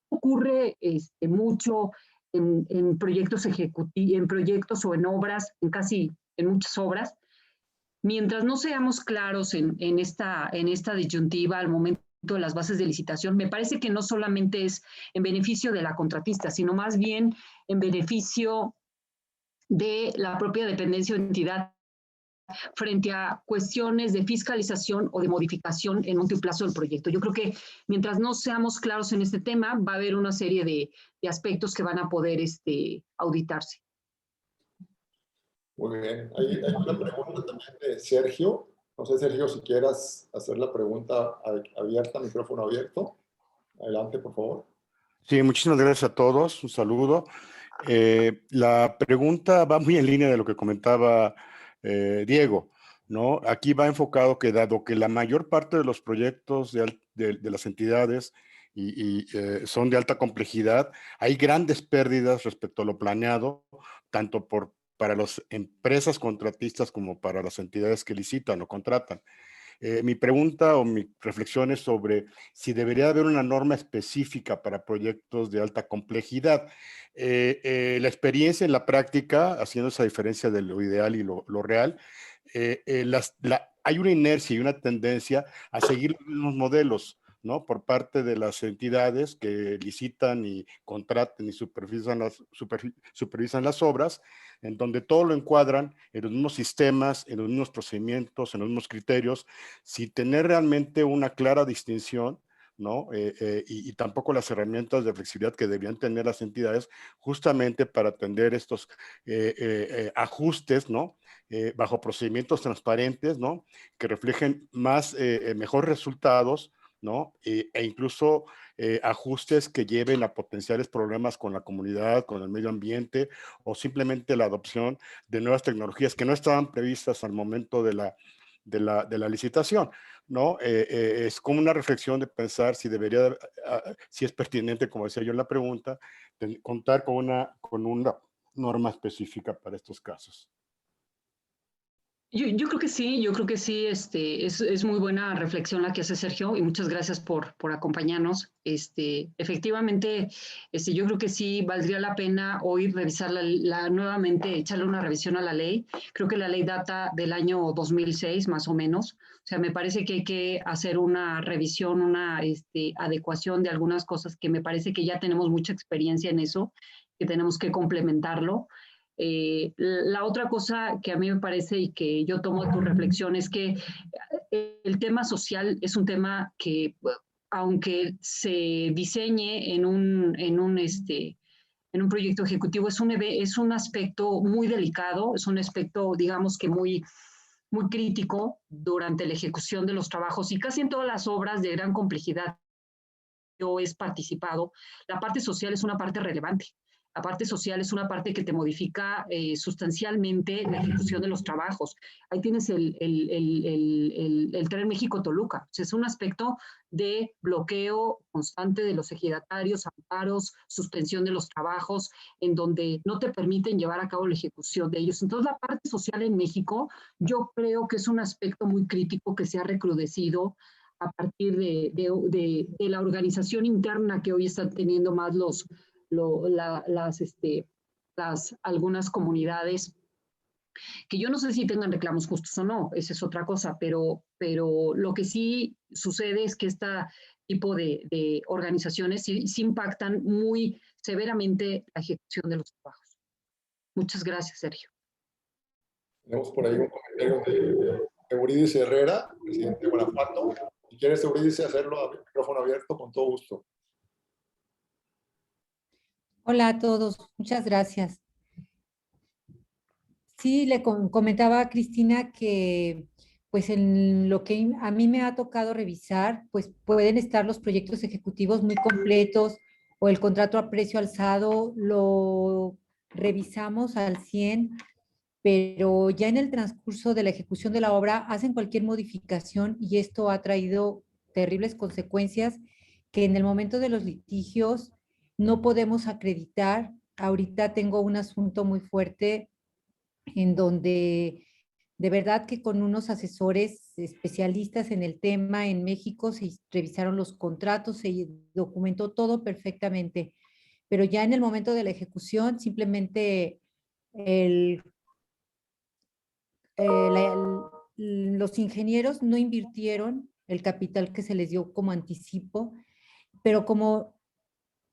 Ocurre mucho en proyectos ejecutivos, en proyectos o en obras, en muchas obras. Mientras no seamos claros en esta disyuntiva al momento de las bases de licitación, me parece que no solamente es en beneficio de la contratista, sino más bien en beneficio de la propia dependencia o entidad frente a cuestiones de fiscalización o de modificación en un plazo del proyecto. Yo creo que mientras no seamos claros en este tema, va a haber una serie de aspectos que van a poder auditarse. Muy bien. Hay una pregunta también de Sergio. No sé, Sergio, si quieras hacer la pregunta abierta, micrófono abierto. Adelante, por favor. Sí, muchísimas gracias a todos. Un saludo. La pregunta va muy en línea de lo que comentaba Diego, ¿no? Aquí va enfocado que dado que la mayor parte de los proyectos de las entidades son de alta complejidad, hay grandes pérdidas respecto a lo planeado, tanto para las empresas contratistas como para las entidades que licitan o contratan. Mi pregunta o mi reflexión es sobre si debería haber una norma específica para proyectos de alta complejidad. La experiencia en la práctica, haciendo esa diferencia de lo ideal y lo real, hay una inercia y una tendencia a seguir los mismos modelos, ¿no? Por parte de las entidades que licitan y contratan y supervisan las obras, en donde todo lo encuadran en los mismos sistemas, en los mismos procedimientos, en los mismos criterios, sin tener realmente una clara distinción, ¿no? Y tampoco las herramientas de flexibilidad que deberían tener las entidades justamente para atender estos ajustes, ¿no? Bajo procedimientos transparentes, ¿no? Que reflejen mejores resultados, ¿no? E incluso ajustes que lleven a potenciales problemas con la comunidad, con el medio ambiente, o simplemente la adopción de nuevas tecnologías que no estaban previstas al momento de la licitación, ¿no? Es como una reflexión de pensar si debería, si es pertinente, como decía yo en la pregunta, contar con una norma específica para estos casos. Yo creo que sí, es muy buena reflexión la que hace Sergio y muchas gracias por acompañarnos. Efectivamente, yo creo que sí valdría la pena hoy revisar nuevamente, echarle una revisión a la ley. Creo que la ley data del año 2006 más o menos. O sea, me parece que hay que hacer una revisión, una adecuación de algunas cosas que me parece que ya tenemos mucha experiencia en eso, que tenemos que complementarlo. La otra cosa que a mí me parece y que yo tomo tu reflexión es que el tema social es un tema que, aunque se diseñe en un proyecto ejecutivo, es un aspecto muy delicado, es un aspecto, digamos que muy crítico durante la ejecución de los trabajos y casi en todas las obras de gran complejidad yo he participado, la parte social es una parte relevante. La parte social es una parte que te modifica sustancialmente la ejecución de los trabajos. Ahí tienes el Tren México-Toluca. O sea, es un aspecto de bloqueo constante de los ejidatarios, amparos, suspensión de los trabajos, en donde no te permiten llevar a cabo la ejecución de ellos. Entonces, la parte social en México, yo creo que es un aspecto muy crítico que se ha recrudecido a partir de la organización interna que hoy están teniendo más algunas comunidades, que yo no sé si tengan reclamos justos o no, esa es otra cosa, pero lo que sí sucede es que este tipo de organizaciones sí impactan muy severamente la ejecución de los trabajos. Muchas gracias, Sergio. Tenemos por ahí un comentario de Eurídice Herrera, presidente de Guanajuato. Si quieres, Eurídice, hacerlo a micrófono abierto, con todo gusto. Hola a todos, muchas gracias. Sí, le comentaba a Cristina que pues en lo que a mí me ha tocado revisar, pues pueden estar los proyectos ejecutivos muy completos o el contrato a precio alzado, lo revisamos al 100, pero ya en el transcurso de la ejecución de la obra hacen cualquier modificación y esto ha traído terribles consecuencias que en el momento de los litigios no podemos acreditar. Ahorita tengo un asunto muy fuerte en donde de verdad que con unos asesores especialistas en el tema en México se revisaron los contratos, se documentó todo perfectamente, pero ya en el momento de la ejecución simplemente los ingenieros no invirtieron el capital que se les dio como anticipo, pero como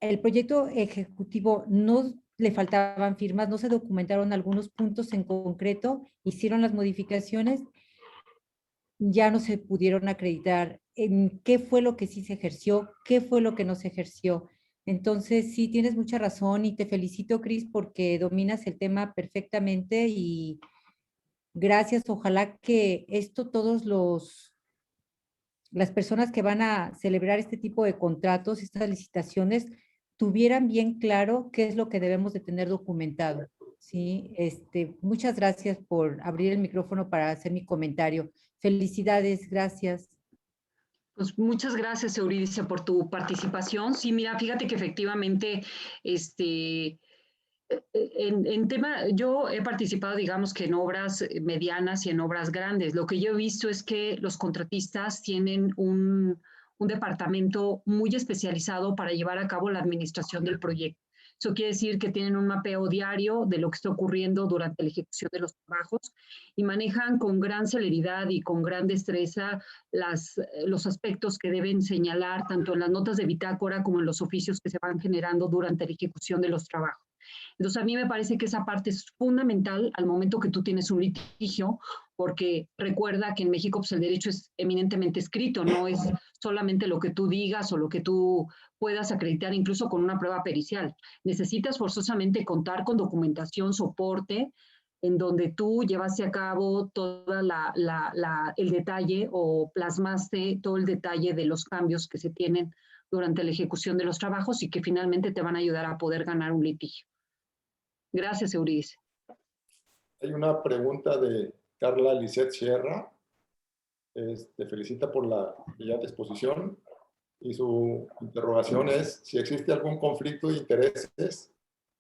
el proyecto ejecutivo no le faltaban firmas, no se documentaron algunos puntos en concreto, hicieron las modificaciones, ya no se pudieron acreditar en qué fue lo que sí se ejerció, qué fue lo que no se ejerció. Entonces, sí, tienes mucha razón y te felicito, Cris, porque dominas el tema perfectamente y gracias. Ojalá que esto las personas que van a celebrar este tipo de contratos, estas licitaciones, tuvieran bien claro qué es lo que debemos de tener documentado. Sí, muchas gracias por abrir el micrófono para hacer mi comentario. Felicidades, gracias. Pues muchas gracias, Eurídice, por tu participación. Sí, mira, fíjate que efectivamente, en tema, yo he participado, digamos que en obras medianas y en obras grandes. Lo que yo he visto es que los contratistas tienen un departamento muy especializado para llevar a cabo la administración del proyecto. Eso quiere decir que tienen un mapeo diario de lo que está ocurriendo durante la ejecución de los trabajos y manejan con gran celeridad y con gran destreza los aspectos que deben señalar tanto en las notas de bitácora como en los oficios que se van generando durante la ejecución de los trabajos. Entonces, a mí me parece que esa parte es fundamental al momento que tú tienes un litigio, porque recuerda que en México pues, el derecho es eminentemente escrito, no es solamente lo que tú digas o lo que tú puedas acreditar incluso con una prueba pericial. Necesitas forzosamente contar con documentación, soporte, en donde tú llevaste a cabo todo el detalle o plasmaste todo el detalle de los cambios que se tienen durante la ejecución de los trabajos y que finalmente te van a ayudar a poder ganar un litigio. Gracias, Euridice. Hay una pregunta de Carla Lisset Sierra. Te felicita por la brillante exposición y su interrogación es si existe algún conflicto de intereses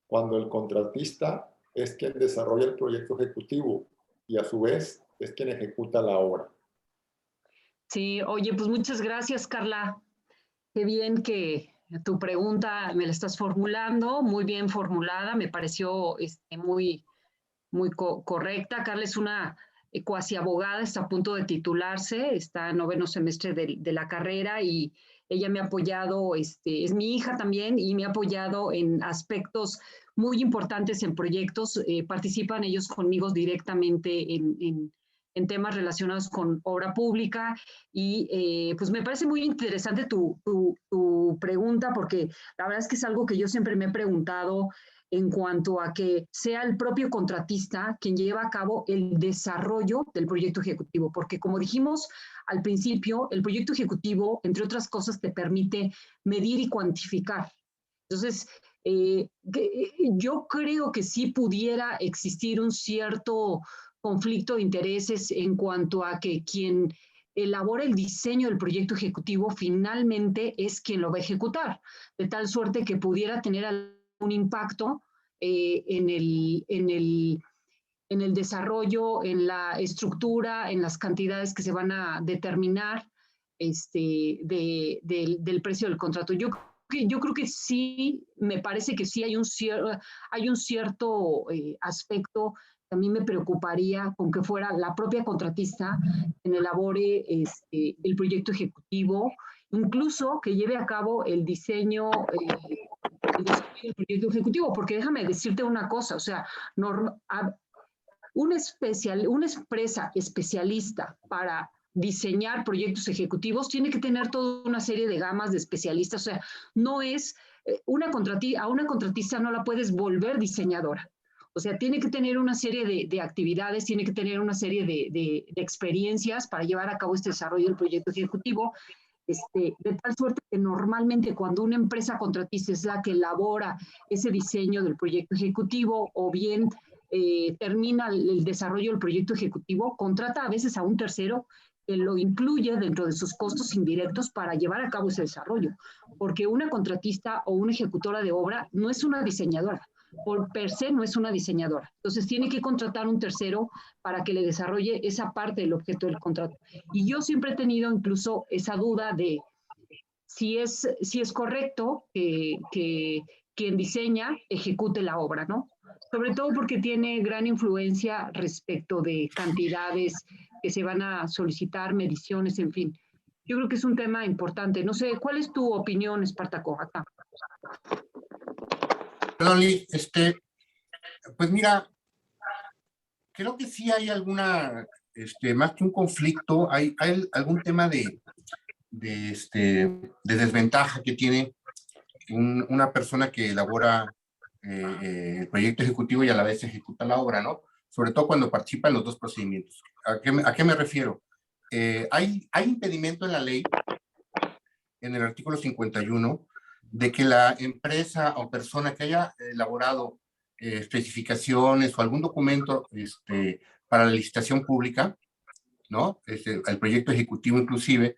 cuando el contratista es quien desarrolla el proyecto ejecutivo y a su vez es quien ejecuta la obra. Sí, oye, pues muchas gracias, Carla. Qué bien que tu pregunta me la estás formulando, muy bien formulada, me pareció muy correcta. Carla es una cuasi abogada, está a punto de titularse, está en 9º semestre de la carrera y ella me ha apoyado, es mi hija también y me ha apoyado en aspectos muy importantes en proyectos. Participan ellos conmigo directamente en temas relacionados con obra pública y pues me parece muy interesante tu pregunta porque la verdad es que es algo que yo siempre me he preguntado en cuanto a que sea el propio contratista quien lleva a cabo el desarrollo del proyecto ejecutivo, porque como dijimos al principio, el proyecto ejecutivo, entre otras cosas, te permite medir y cuantificar. Entonces, yo creo que sí pudiera existir un cierto conflicto de intereses en cuanto a que quien elabora el diseño del proyecto ejecutivo finalmente es quien lo va a ejecutar, de tal suerte que pudiera tener un impacto en el desarrollo, en la estructura, en las cantidades que se van a determinar del precio del contrato. Yo creo que sí, me parece que sí hay un cierto aspecto que a mí me preocuparía con que fuera la propia contratista quien elabore el proyecto ejecutivo, incluso que lleve a cabo el diseño del proyecto ejecutivo, porque déjame decirte una cosa, o sea, una empresa especialista para diseñar proyectos ejecutivos tiene que tener toda una serie de gamas de especialistas, o sea, no es, a una contratista no la puedes volver diseñadora. O sea, tiene que tener una serie de actividades, tiene que tener una serie de experiencias para llevar a cabo este desarrollo del proyecto ejecutivo, de tal suerte que normalmente cuando una empresa contratista es la que elabora ese diseño del proyecto ejecutivo o bien termina el desarrollo del proyecto ejecutivo, contrata a veces a un tercero que lo incluye dentro de sus costos indirectos para llevar a cabo ese desarrollo, porque una contratista o una ejecutora de obra no es una diseñadora, por per se no es una diseñadora. Entonces tiene que contratar un tercero para que le desarrolle esa parte del objeto del contrato. Y yo siempre he tenido incluso esa duda de si es correcto que quien diseña ejecute la obra, ¿no? Sobre todo porque tiene gran influencia respecto de cantidades que se van a solicitar, mediciones, en fin. Yo creo que es un tema importante. No sé, ¿cuál es tu opinión, Espartaco, acá? Perdón, Liz, pues mira, creo que sí hay alguna, más que un conflicto, hay algún tema de desventaja que tiene una persona que elabora el proyecto ejecutivo y a la vez ejecuta la obra, ¿no? Sobre todo cuando participa en los dos procedimientos. ¿A qué me refiero? Hay impedimento en la ley, en el artículo 51, de que la empresa o persona que haya elaborado especificaciones o algún documento para la licitación pública, ¿no? El proyecto ejecutivo inclusive,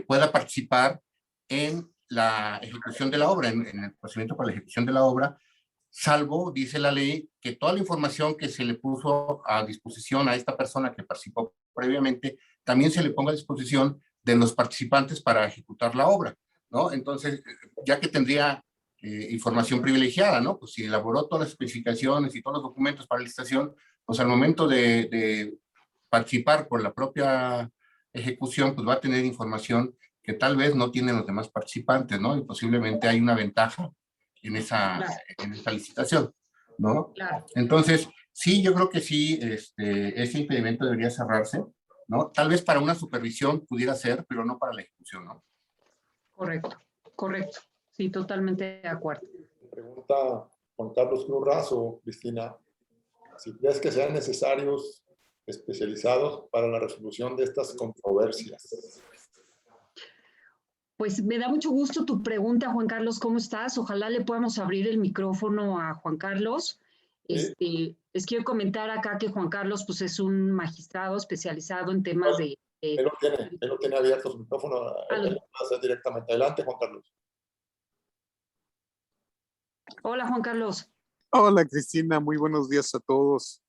pueda participar en la ejecución de la obra, en el procedimiento para la ejecución de la obra, salvo, dice la ley, que toda la información que se le puso a disposición a esta persona que participó previamente, también se le ponga a disposición de los participantes para ejecutar la obra, ¿no? Entonces, ya que tendría información privilegiada, ¿no? Pues si elaboró todas las especificaciones y todos los documentos para la licitación, pues al momento de participar por la propia ejecución, pues va a tener información que tal vez no tienen los demás participantes, ¿no? Y posiblemente hay una ventaja en esa licitación, ¿no? Claro. Entonces, sí, yo creo que sí, ese impedimento debería cerrarse, ¿no? Tal vez para una supervisión pudiera ser, pero no para la ejecución, ¿no? Correcto, correcto. Sí, totalmente de acuerdo. Pregunta Juan Carlos Cruz Razo, Cristina, si crees que sean necesarios especializados para la resolución de estas controversias. Pues me da mucho gusto tu pregunta, Juan Carlos, ¿cómo estás? Ojalá le podamos abrir el micrófono a Juan Carlos. Les quiero comentar acá que Juan Carlos pues, es un magistrado especializado en temas de... Él lo tiene abierto su micrófono. Él lo hace directamente. Adelante, Juan Carlos. Hola, Juan Carlos. Hola, Cristina. Muy buenos días a todos.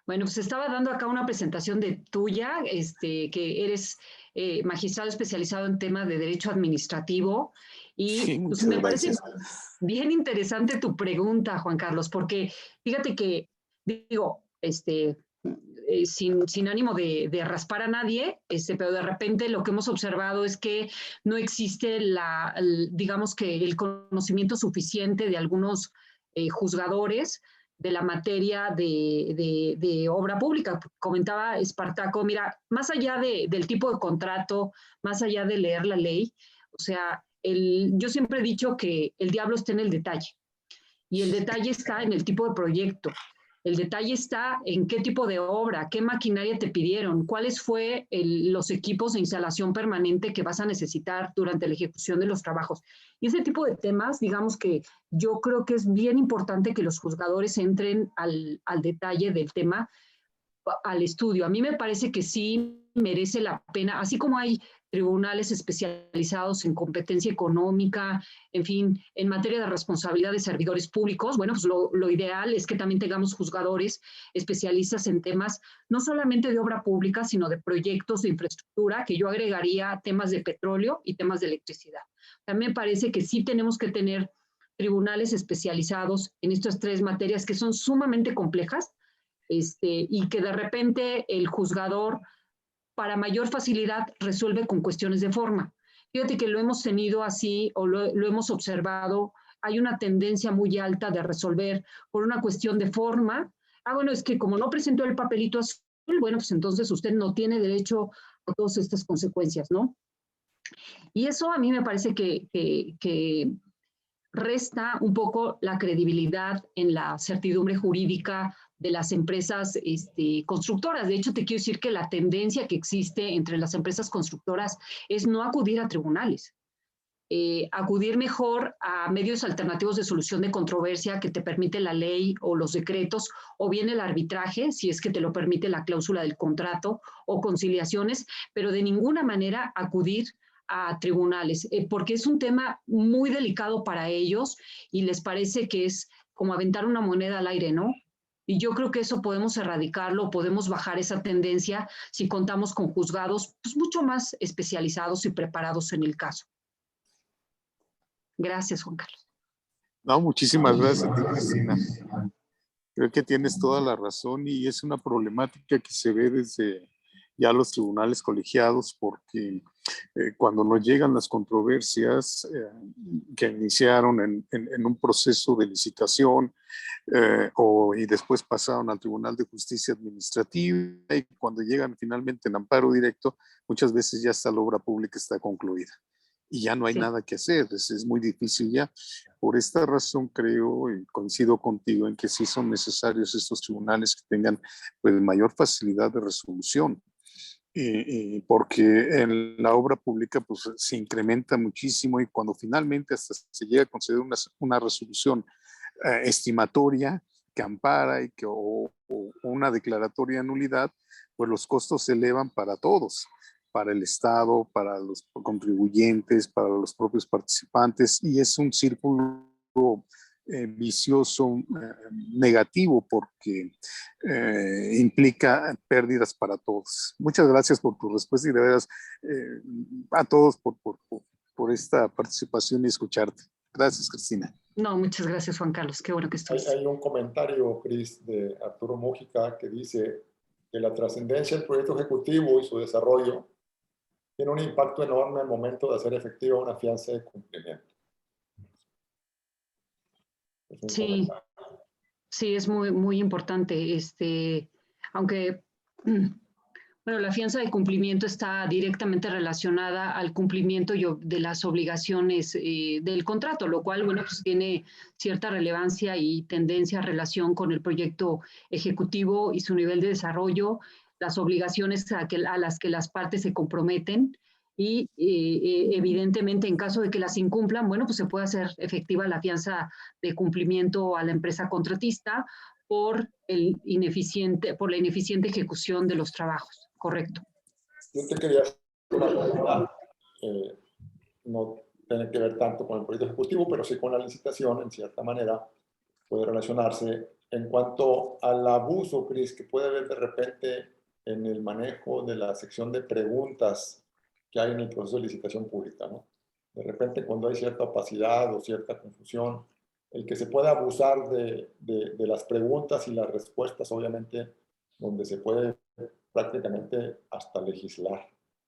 Bueno, pues estaba dando acá una presentación de tuya, que eres magistrado especializado en temas de derecho administrativo y Sí, pues, muchas me parece gracias. bien interesante tu pregunta, Juan Carlos, porque fíjate que, digo, sin ánimo de raspar a nadie, pero de repente lo que hemos observado es que no existe digamos que el conocimiento suficiente de algunos juzgadores de la materia de obra pública. Comentaba Espartaco, mira, más allá del tipo de contrato, más allá de leer la ley, o sea, yo siempre he dicho que el diablo está en el detalle, y el detalle está en el tipo de proyecto. El detalle está en qué tipo de obra, qué maquinaria te pidieron, cuáles fueron los equipos de instalación permanente que vas a necesitar durante la ejecución de los trabajos. Y ese tipo de temas, digamos que yo creo que es bien importante que los juzgadores entren al detalle del tema, al estudio. A mí me parece que sí merece la pena, así como hay tribunales especializados en competencia económica, en fin, en materia de responsabilidad de servidores públicos, bueno, pues lo ideal es que también tengamos juzgadores especialistas en temas no solamente de obra pública, sino de proyectos de infraestructura, que yo agregaría temas de petróleo y temas de electricidad. También me parece que sí tenemos que tener tribunales especializados en estas tres materias que son sumamente complejas, y que de repente el juzgador, para mayor facilidad, resuelve con cuestiones de forma. Fíjate que lo hemos tenido así, o lo hemos observado, hay una tendencia muy alta de resolver por una cuestión de forma. Bueno, es que como no presentó el papelito azul, bueno, pues entonces usted no tiene derecho a todas estas consecuencias, ¿no? Y eso a mí me parece que resta un poco la credibilidad en la certidumbre jurídica de las empresas constructoras. De hecho, te quiero decir que la tendencia que existe entre las empresas constructoras es no acudir a tribunales, acudir mejor a medios alternativos de solución de controversia que te permite la ley o los decretos, o bien el arbitraje, si es que te lo permite la cláusula del contrato, o conciliaciones, pero de ninguna manera acudir a tribunales, porque es un tema muy delicado para ellos y les parece que es como aventar una moneda al aire, ¿no? Y yo creo que eso podemos erradicarlo, podemos bajar esa tendencia si contamos con juzgados pues, mucho más especializados y preparados en el caso. Gracias, Juan Carlos. No, muchísimas gracias a ti, Cristina. Creo que tienes toda la razón y es una problemática que se ve desde ya los tribunales colegiados, porque cuando nos llegan las controversias que iniciaron en un proceso de licitación y después pasaron al Tribunal de Justicia Administrativa, y cuando llegan finalmente en amparo directo, muchas veces ya hasta la obra pública está concluida y ya no hay nada que hacer, es muy difícil ya. Por esta razón creo y coincido contigo en que sí son necesarios estos tribunales que tengan pues, mayor facilidad de resolución. Porque en la obra pública pues, se incrementa muchísimo, y cuando finalmente hasta se llega a conceder una resolución estimatoria que ampara o una declaratoria de nulidad, pues los costos se elevan para todos, para el Estado, para los contribuyentes, para los propios participantes, y es un círculo vicioso, negativo, porque implica pérdidas para todos. Muchas gracias por tu respuesta y de veras a todos por esta participación y escucharte. Gracias, Cristina. No, muchas gracias, Juan Carlos. Qué bueno que estás. Hay un comentario, Cris, de Arturo Mújica, que dice que la trascendencia del proyecto ejecutivo y su desarrollo tiene un impacto enorme al momento de hacer efectiva una fianza de cumplimiento. Es un Sí, comentario. sí, es muy, muy importante. Aunque, bueno, la fianza de cumplimiento está directamente relacionada al cumplimiento de las obligaciones del contrato, lo cual, bueno, pues tiene cierta relevancia y tendencia a relación con el proyecto ejecutivo y su nivel de desarrollo, las obligaciones a las que las partes se comprometen y evidentemente en caso de que las incumplan, bueno, pues se puede hacer efectiva la fianza de cumplimiento a la empresa contratista por la ineficiente ejecución de los trabajos. Correcto. Yo te quería hacer una pregunta, no tiene que ver tanto con el proyecto ejecutivo, pero sí con la licitación, en cierta manera, puede relacionarse en cuanto al abuso, Cris, que puede haber de repente en el manejo de la sección de preguntas que hay en el proceso de licitación pública, ¿no? De repente cuando hay cierta opacidad o cierta confusión, el que se pueda abusar de las preguntas y las respuestas, obviamente, donde se puede prácticamente hasta legislar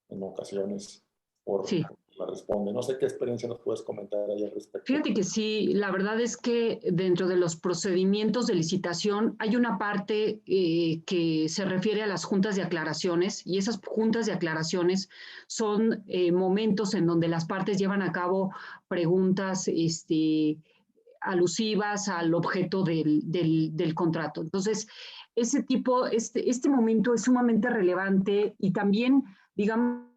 en ocasiones por Sí. la responde. No sé qué experiencia nos puedes comentar ahí al respecto. Fíjate que sí, la verdad es que dentro de los procedimientos de licitación hay una parte que se refiere a las juntas de aclaraciones, y esas juntas de aclaraciones son momentos en donde las partes llevan a cabo preguntas alusivas al objeto del contrato. Entonces, este momento es sumamente relevante y también, digamos,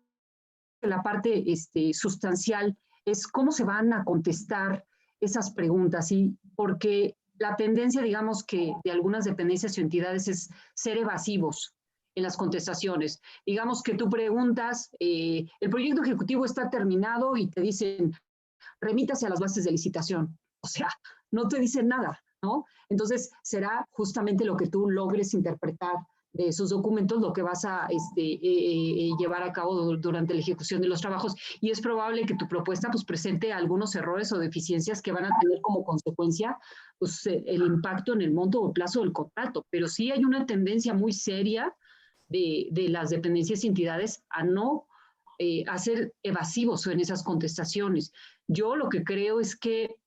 la parte sustancial es cómo se van a contestar esas preguntas, ¿sí? Porque la tendencia, digamos, que de algunas dependencias o entidades es ser evasivos en las contestaciones. Digamos que tú preguntas, el proyecto ejecutivo está terminado y te dicen, remítase a las bases de licitación. O sea, no te dicen nada, ¿no? Entonces, será justamente lo que tú logres interpretar de esos documentos lo que vas a llevar a cabo durante la ejecución de los trabajos, y es probable que tu propuesta pues presente algunos errores o deficiencias que van a tener como consecuencia pues, el impacto en el monto o plazo del contrato, pero sí hay una tendencia muy seria de las dependencias y entidades a no a ser evasivos en esas contestaciones. Yo lo que creo es que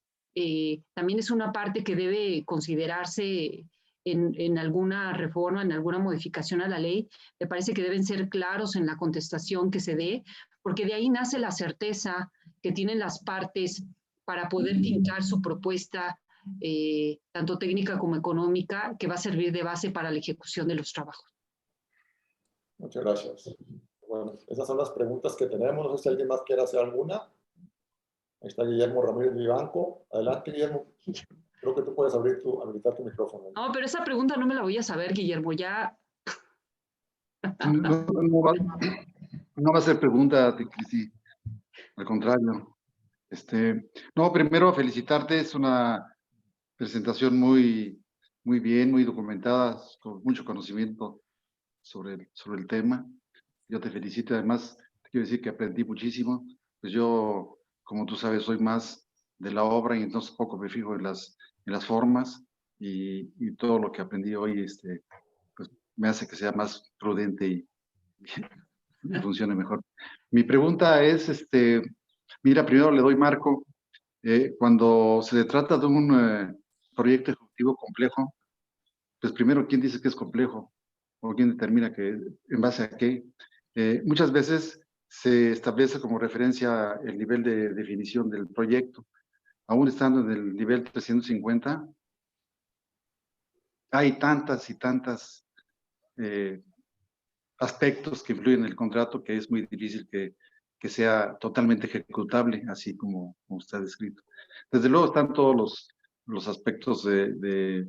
también es una parte que debe considerarse en alguna reforma, en alguna modificación a la ley. Me parece que deben ser claros en la contestación que se dé, porque de ahí nace la certeza que tienen las partes para poder pintar su propuesta, tanto técnica como económica, que va a servir de base para la ejecución de los trabajos. Muchas gracias. Bueno, esas son las preguntas que tenemos. No sé si alguien más quiere hacer alguna. Ahí está Guillermo Ramírez Vivanco. Adelante, Guillermo. Creo que tú puedes habilitar tu micrófono. No, pero esa pregunta no me la voy a saber, Guillermo. Ya. No va a ser pregunta, Cristi. Al contrario. No, primero felicitarte. Es una presentación muy bien, muy documentada, con mucho conocimiento sobre el tema. Yo te felicito. Además, te quiero decir que aprendí muchísimo. Pues yo, como tú sabes, soy más de la obra y entonces poco me fijo en las formas y todo lo que aprendí hoy pues me hace que sea más prudente y funcione mejor. Mi pregunta es, mira, primero le doy marco. Cuando se trata de un proyecto ejecutivo complejo, pues primero, ¿quién dice que es complejo? ¿O quién determina en base a qué? Muchas veces se establece como referencia el nivel de definición del proyecto. Aún estando en el nivel 350, hay tantas y tantas aspectos que influyen en el contrato que es muy difícil que sea totalmente ejecutable, así como está descrito. Desde luego están todos los aspectos de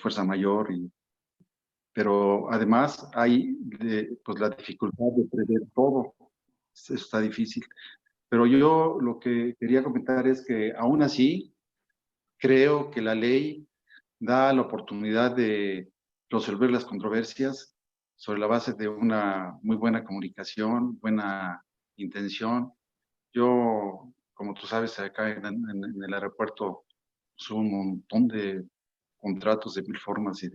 fuerza mayor, pero además hay pues la dificultad de prever todo. Eso está difícil. Pero yo lo que quería comentar es que aún así creo que la ley da la oportunidad de resolver las controversias sobre la base de una muy buena comunicación, buena intención. Yo como tú sabes, acá en el aeropuerto son un montón de contratos de mil formas y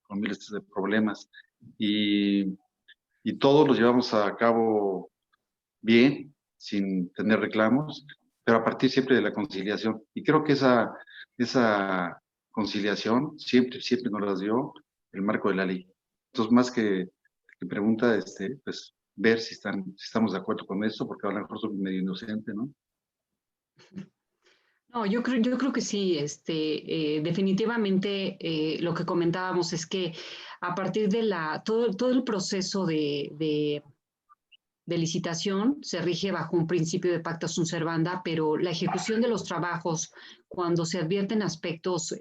con miles de problemas. Y todos los llevamos a cabo bien, sin tener reclamos, pero a partir siempre de la conciliación. Y creo que esa conciliación siempre nos las dio el marco de la ley. Entonces, más que pregunta, pues ver si estamos de acuerdo con eso, porque a lo mejor soy medio inocente, ¿no? No, yo creo que sí, definitivamente lo que comentábamos es que a partir de todo el proceso de licitación se rige bajo un principio de pacta sunt servanda, pero la ejecución de los trabajos, cuando se advierten aspectos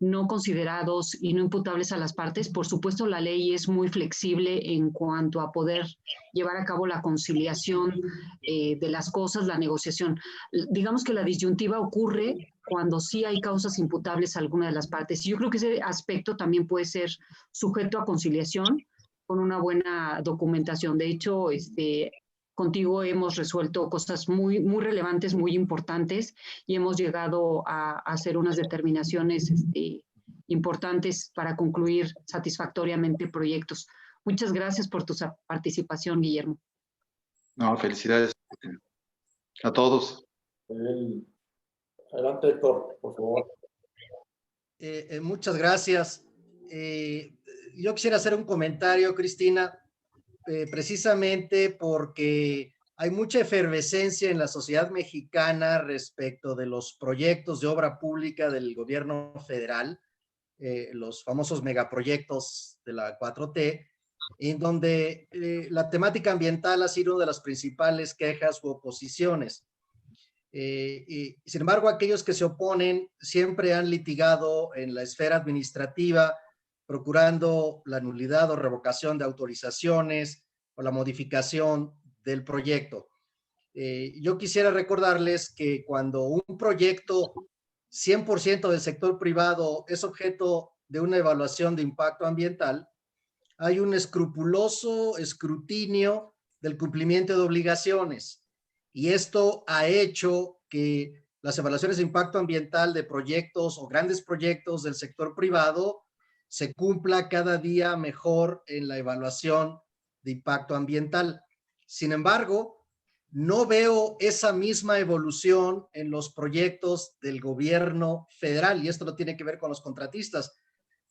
no considerados y no imputables a las partes, por supuesto la ley es muy flexible en cuanto a poder llevar a cabo la conciliación de las cosas, la negociación. Digamos que la disyuntiva ocurre cuando sí hay causas imputables a alguna de las partes. Y yo creo que ese aspecto también puede ser sujeto a conciliación con una buena documentación. De hecho, contigo hemos resuelto cosas muy, muy relevantes, muy importantes, y hemos llegado a hacer unas determinaciones importantes para concluir satisfactoriamente proyectos. Muchas gracias por tu participación, Guillermo. No, felicidades a todos. Adelante, Héctor, por favor. Muchas gracias. Yo quisiera hacer un comentario, Cristina, precisamente porque hay mucha efervescencia en la sociedad mexicana respecto de los proyectos de obra pública del gobierno federal, los famosos megaproyectos de la 4T, en donde la temática ambiental ha sido una de las principales quejas u oposiciones. Sin embargo, aquellos que se oponen siempre han litigado en la esfera administrativa, procurando la nulidad o revocación de autorizaciones o la modificación del proyecto. Yo quisiera recordarles que cuando un proyecto 100% del sector privado es objeto de una evaluación de impacto ambiental, hay un escrupuloso escrutinio del cumplimiento de obligaciones. Y esto ha hecho que las evaluaciones de impacto ambiental de proyectos o grandes proyectos del sector privado se cumpla cada día mejor en la evaluación de impacto ambiental. Sin embargo, no veo esa misma evolución en los proyectos del gobierno federal, y esto no tiene que ver con los contratistas,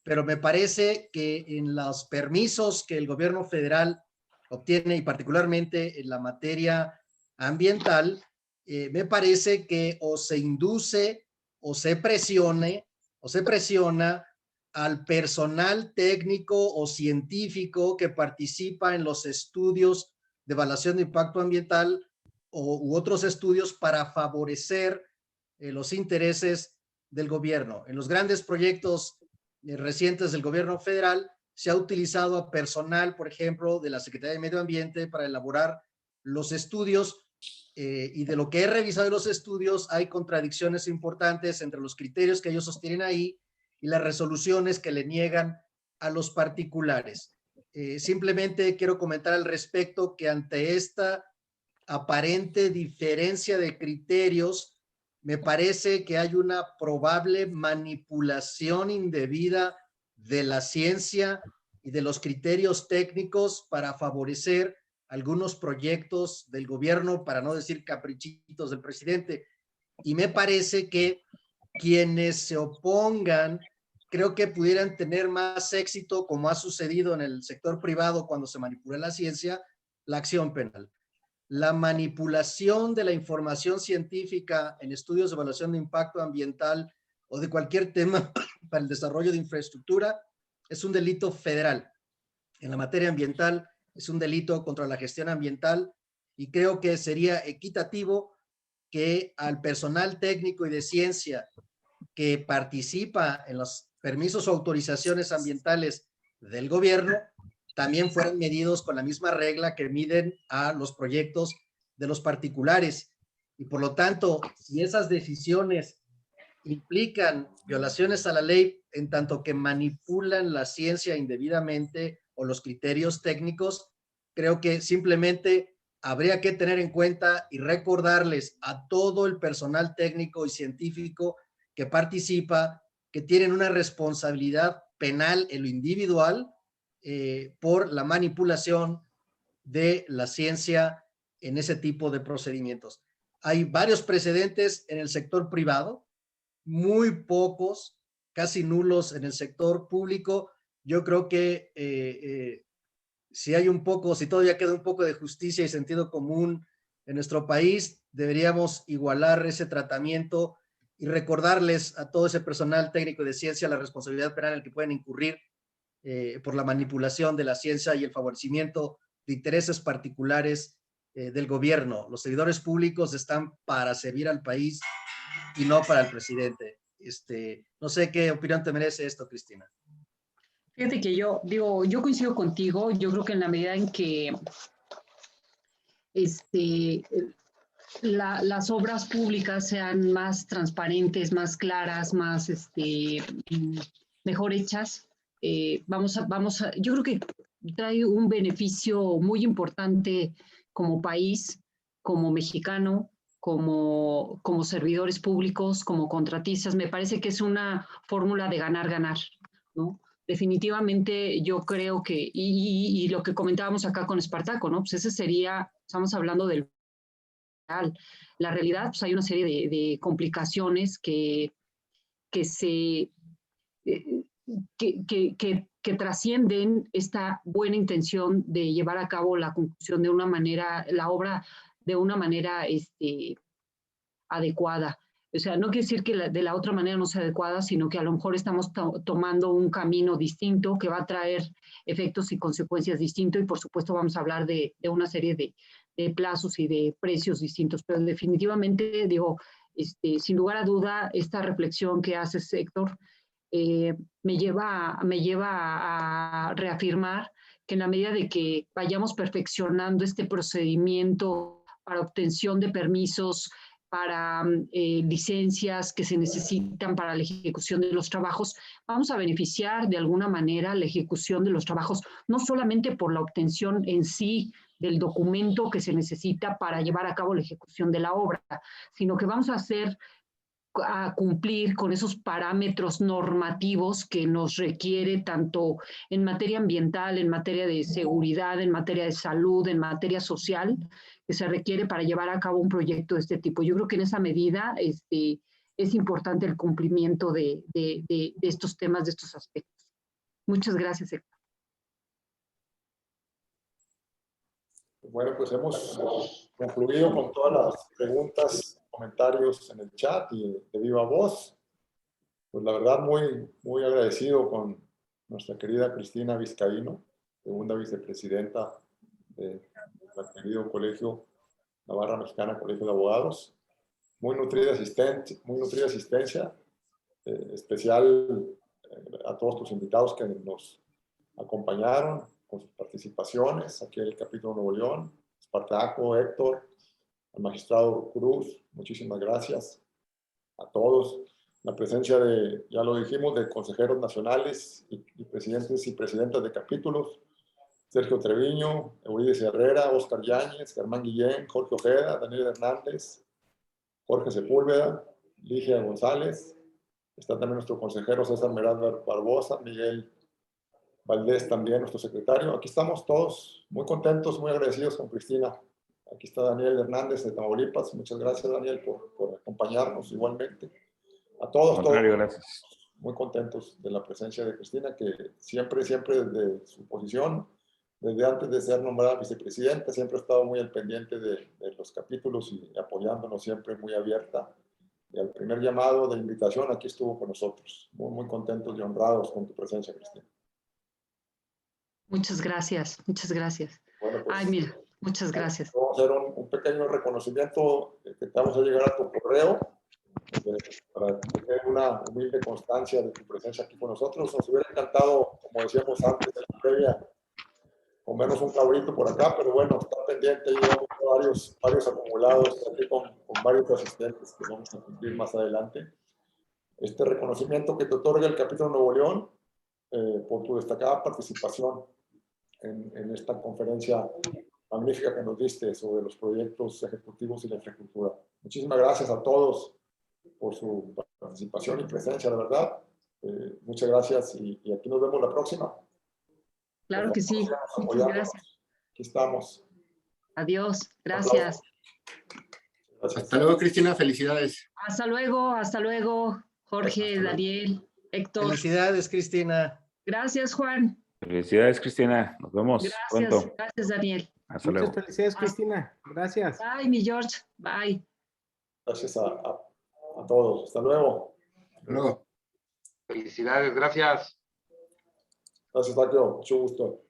pero me parece que en los permisos que el gobierno federal obtiene, y particularmente en la materia ambiental, me parece que o se induce o se presiona al personal técnico o científico que participa en los estudios de evaluación de impacto ambiental u otros estudios para favorecer los intereses del gobierno. En los grandes proyectos recientes del gobierno federal se ha utilizado a personal, por ejemplo, de la Secretaría de Medio Ambiente para elaborar los estudios, y de lo que he revisado de los estudios hay contradicciones importantes entre los criterios que ellos sostienen ahí y las resoluciones que le niegan a los particulares. Simplemente quiero comentar al respecto que ante esta aparente diferencia de criterios, me parece que hay una probable manipulación indebida de la ciencia y de los criterios técnicos para favorecer algunos proyectos del gobierno, para no decir caprichitos del presidente. Y me parece que quienes se opongan, creo que pudieran tener más éxito, como ha sucedido en el sector privado cuando se manipula la ciencia, la acción penal. La manipulación de la información científica en estudios de evaluación de impacto ambiental o de cualquier tema para el desarrollo de infraestructura es un delito federal. En la materia ambiental es un delito contra la gestión ambiental, y creo que sería equitativo que al personal técnico y de ciencia que participa en los permisos o autorizaciones ambientales del gobierno también fueran medidos con la misma regla que miden a los proyectos de los particulares. Y por lo tanto, si esas decisiones implican violaciones a la ley en tanto que manipulan la ciencia indebidamente o los criterios técnicos, creo que simplemente habría que tener en cuenta y recordarles a todo el personal técnico y científico que participa que tienen una responsabilidad penal en lo individual por la manipulación de la ciencia en ese tipo de procedimientos. Hay varios precedentes en el sector privado, muy pocos, casi nulos en el sector público. Yo creo que si hay un poco, si todavía queda un poco de justicia y sentido común en nuestro país, deberíamos igualar ese tratamiento y recordarles a todo ese personal técnico de ciencia la responsabilidad penal en la que pueden incurrir por la manipulación de la ciencia y el favorecimiento de intereses particulares del gobierno. Los servidores públicos están para servir al país y no para el presidente. No sé qué opinión te merece esto, Cristina. Fíjate que yo coincido contigo. Yo creo que en la medida en que las obras públicas sean más transparentes, más claras, más mejor hechas, yo creo que trae un beneficio muy importante como país, como mexicano, como servidores públicos, como contratistas. Me parece que es una fórmula de ganar-ganar, ¿no? Definitivamente yo creo que, y lo que comentábamos acá con Espartaco, ¿no? Pues ese sería, estamos hablando del real. La realidad, pues hay una serie de complicaciones que trascienden esta buena intención de llevar a cabo la conclusión de una manera, la obra de una manera adecuada. O sea, no quiere decir que de la otra manera no sea adecuada, sino que a lo mejor estamos tomando un camino distinto que va a traer efectos y consecuencias distintos, y por supuesto vamos a hablar de una serie de plazos y de precios distintos, pero definitivamente, digo, sin lugar a duda, esta reflexión que haces, Héctor, me lleva a reafirmar que en la medida de que vayamos perfeccionando este procedimiento para obtención de permisos, para licencias que se necesitan para la ejecución de los trabajos, vamos a beneficiar de alguna manera la ejecución de los trabajos, no solamente por la obtención en sí del documento que se necesita para llevar a cabo la ejecución de la obra, sino que vamos a cumplir con esos parámetros normativos que nos requiere tanto en materia ambiental, en materia de seguridad, en materia de salud, en materia social, que se requiere para llevar a cabo un proyecto de este tipo. Yo creo que en esa medida es importante el cumplimiento de estos temas, de estos aspectos. Muchas gracias, Héctor. Bueno, pues hemos concluido con todas las preguntas, comentarios en el chat y de viva voz. Pues la verdad muy agradecido con nuestra querida Cristina Vizcaíno, segunda vicepresidenta del querido Colegio Navarra Mexicana, Colegio de Abogados. Muy nutrida asistencia, especial a todos tus invitados que nos acompañaron con sus participaciones aquí en el capítulo Nuevo León, Espartaco, Héctor, al magistrado Cruz, muchísimas gracias a todos. La presencia de, ya lo dijimos, de consejeros nacionales y presidentes y presidentas de capítulos, Sergio Treviño, Euridice Herrera, Oscar Yáñez, Germán Guillén, Jorge Ojeda, Daniel Hernández, Jorge Sepúlveda, Ligia González. Está también nuestro consejero César Merad Barbosa, Miguel Valdés también, nuestro secretario. Aquí estamos todos muy contentos, muy agradecidos con Cristina. Aquí está Daniel Hernández de Tamaulipas. Muchas gracias, Daniel, por acompañarnos igualmente. A todos, Gracias. Muy contentos de la presencia de Cristina, que siempre desde su posición, desde antes de ser nombrada vicepresidenta, siempre ha estado muy al pendiente de los capítulos y apoyándonos siempre, muy abierta. Y al primer llamado de invitación, aquí estuvo con nosotros. Muy contentos y honrados con tu presencia, Cristina. Muchas gracias, muchas gracias. Bueno, pues, ay, mira, muchas gracias. Vamos a hacer un pequeño reconocimiento que te vamos a llegar a tu correo para tener una humilde constancia de tu presencia aquí con nosotros. Nos hubiera encantado, como decíamos antes de la previa, comernos un cabrito por acá, pero bueno, está pendiente. Llevamos varios acumulados aquí con varios asistentes que vamos a cumplir más adelante. Este reconocimiento que te otorga el capítulo Nuevo León por tu destacada participación en esta conferencia magnífica que nos diste sobre los proyectos ejecutivos y la infraestructura. Muchísimas gracias a todos por su participación y presencia, de verdad. Muchas gracias y aquí nos vemos la próxima. Claro que sí. Muchas gracias. Aquí estamos. Adiós. Gracias. Gracias. Hasta luego, Cristina. Felicidades. Hasta luego, Jorge, Hasta luego. Daniel, Héctor. Felicidades, Cristina. Gracias, Juan. Felicidades, Cristina. Nos vemos pronto. Gracias, Daniel. Hasta Muchas luego. felicidades, Cristina. Gracias. Bye, mi George. Bye. Gracias a todos. Hasta luego. Hasta luego. Felicidades, gracias. Gracias, Takio. Mucho gusto.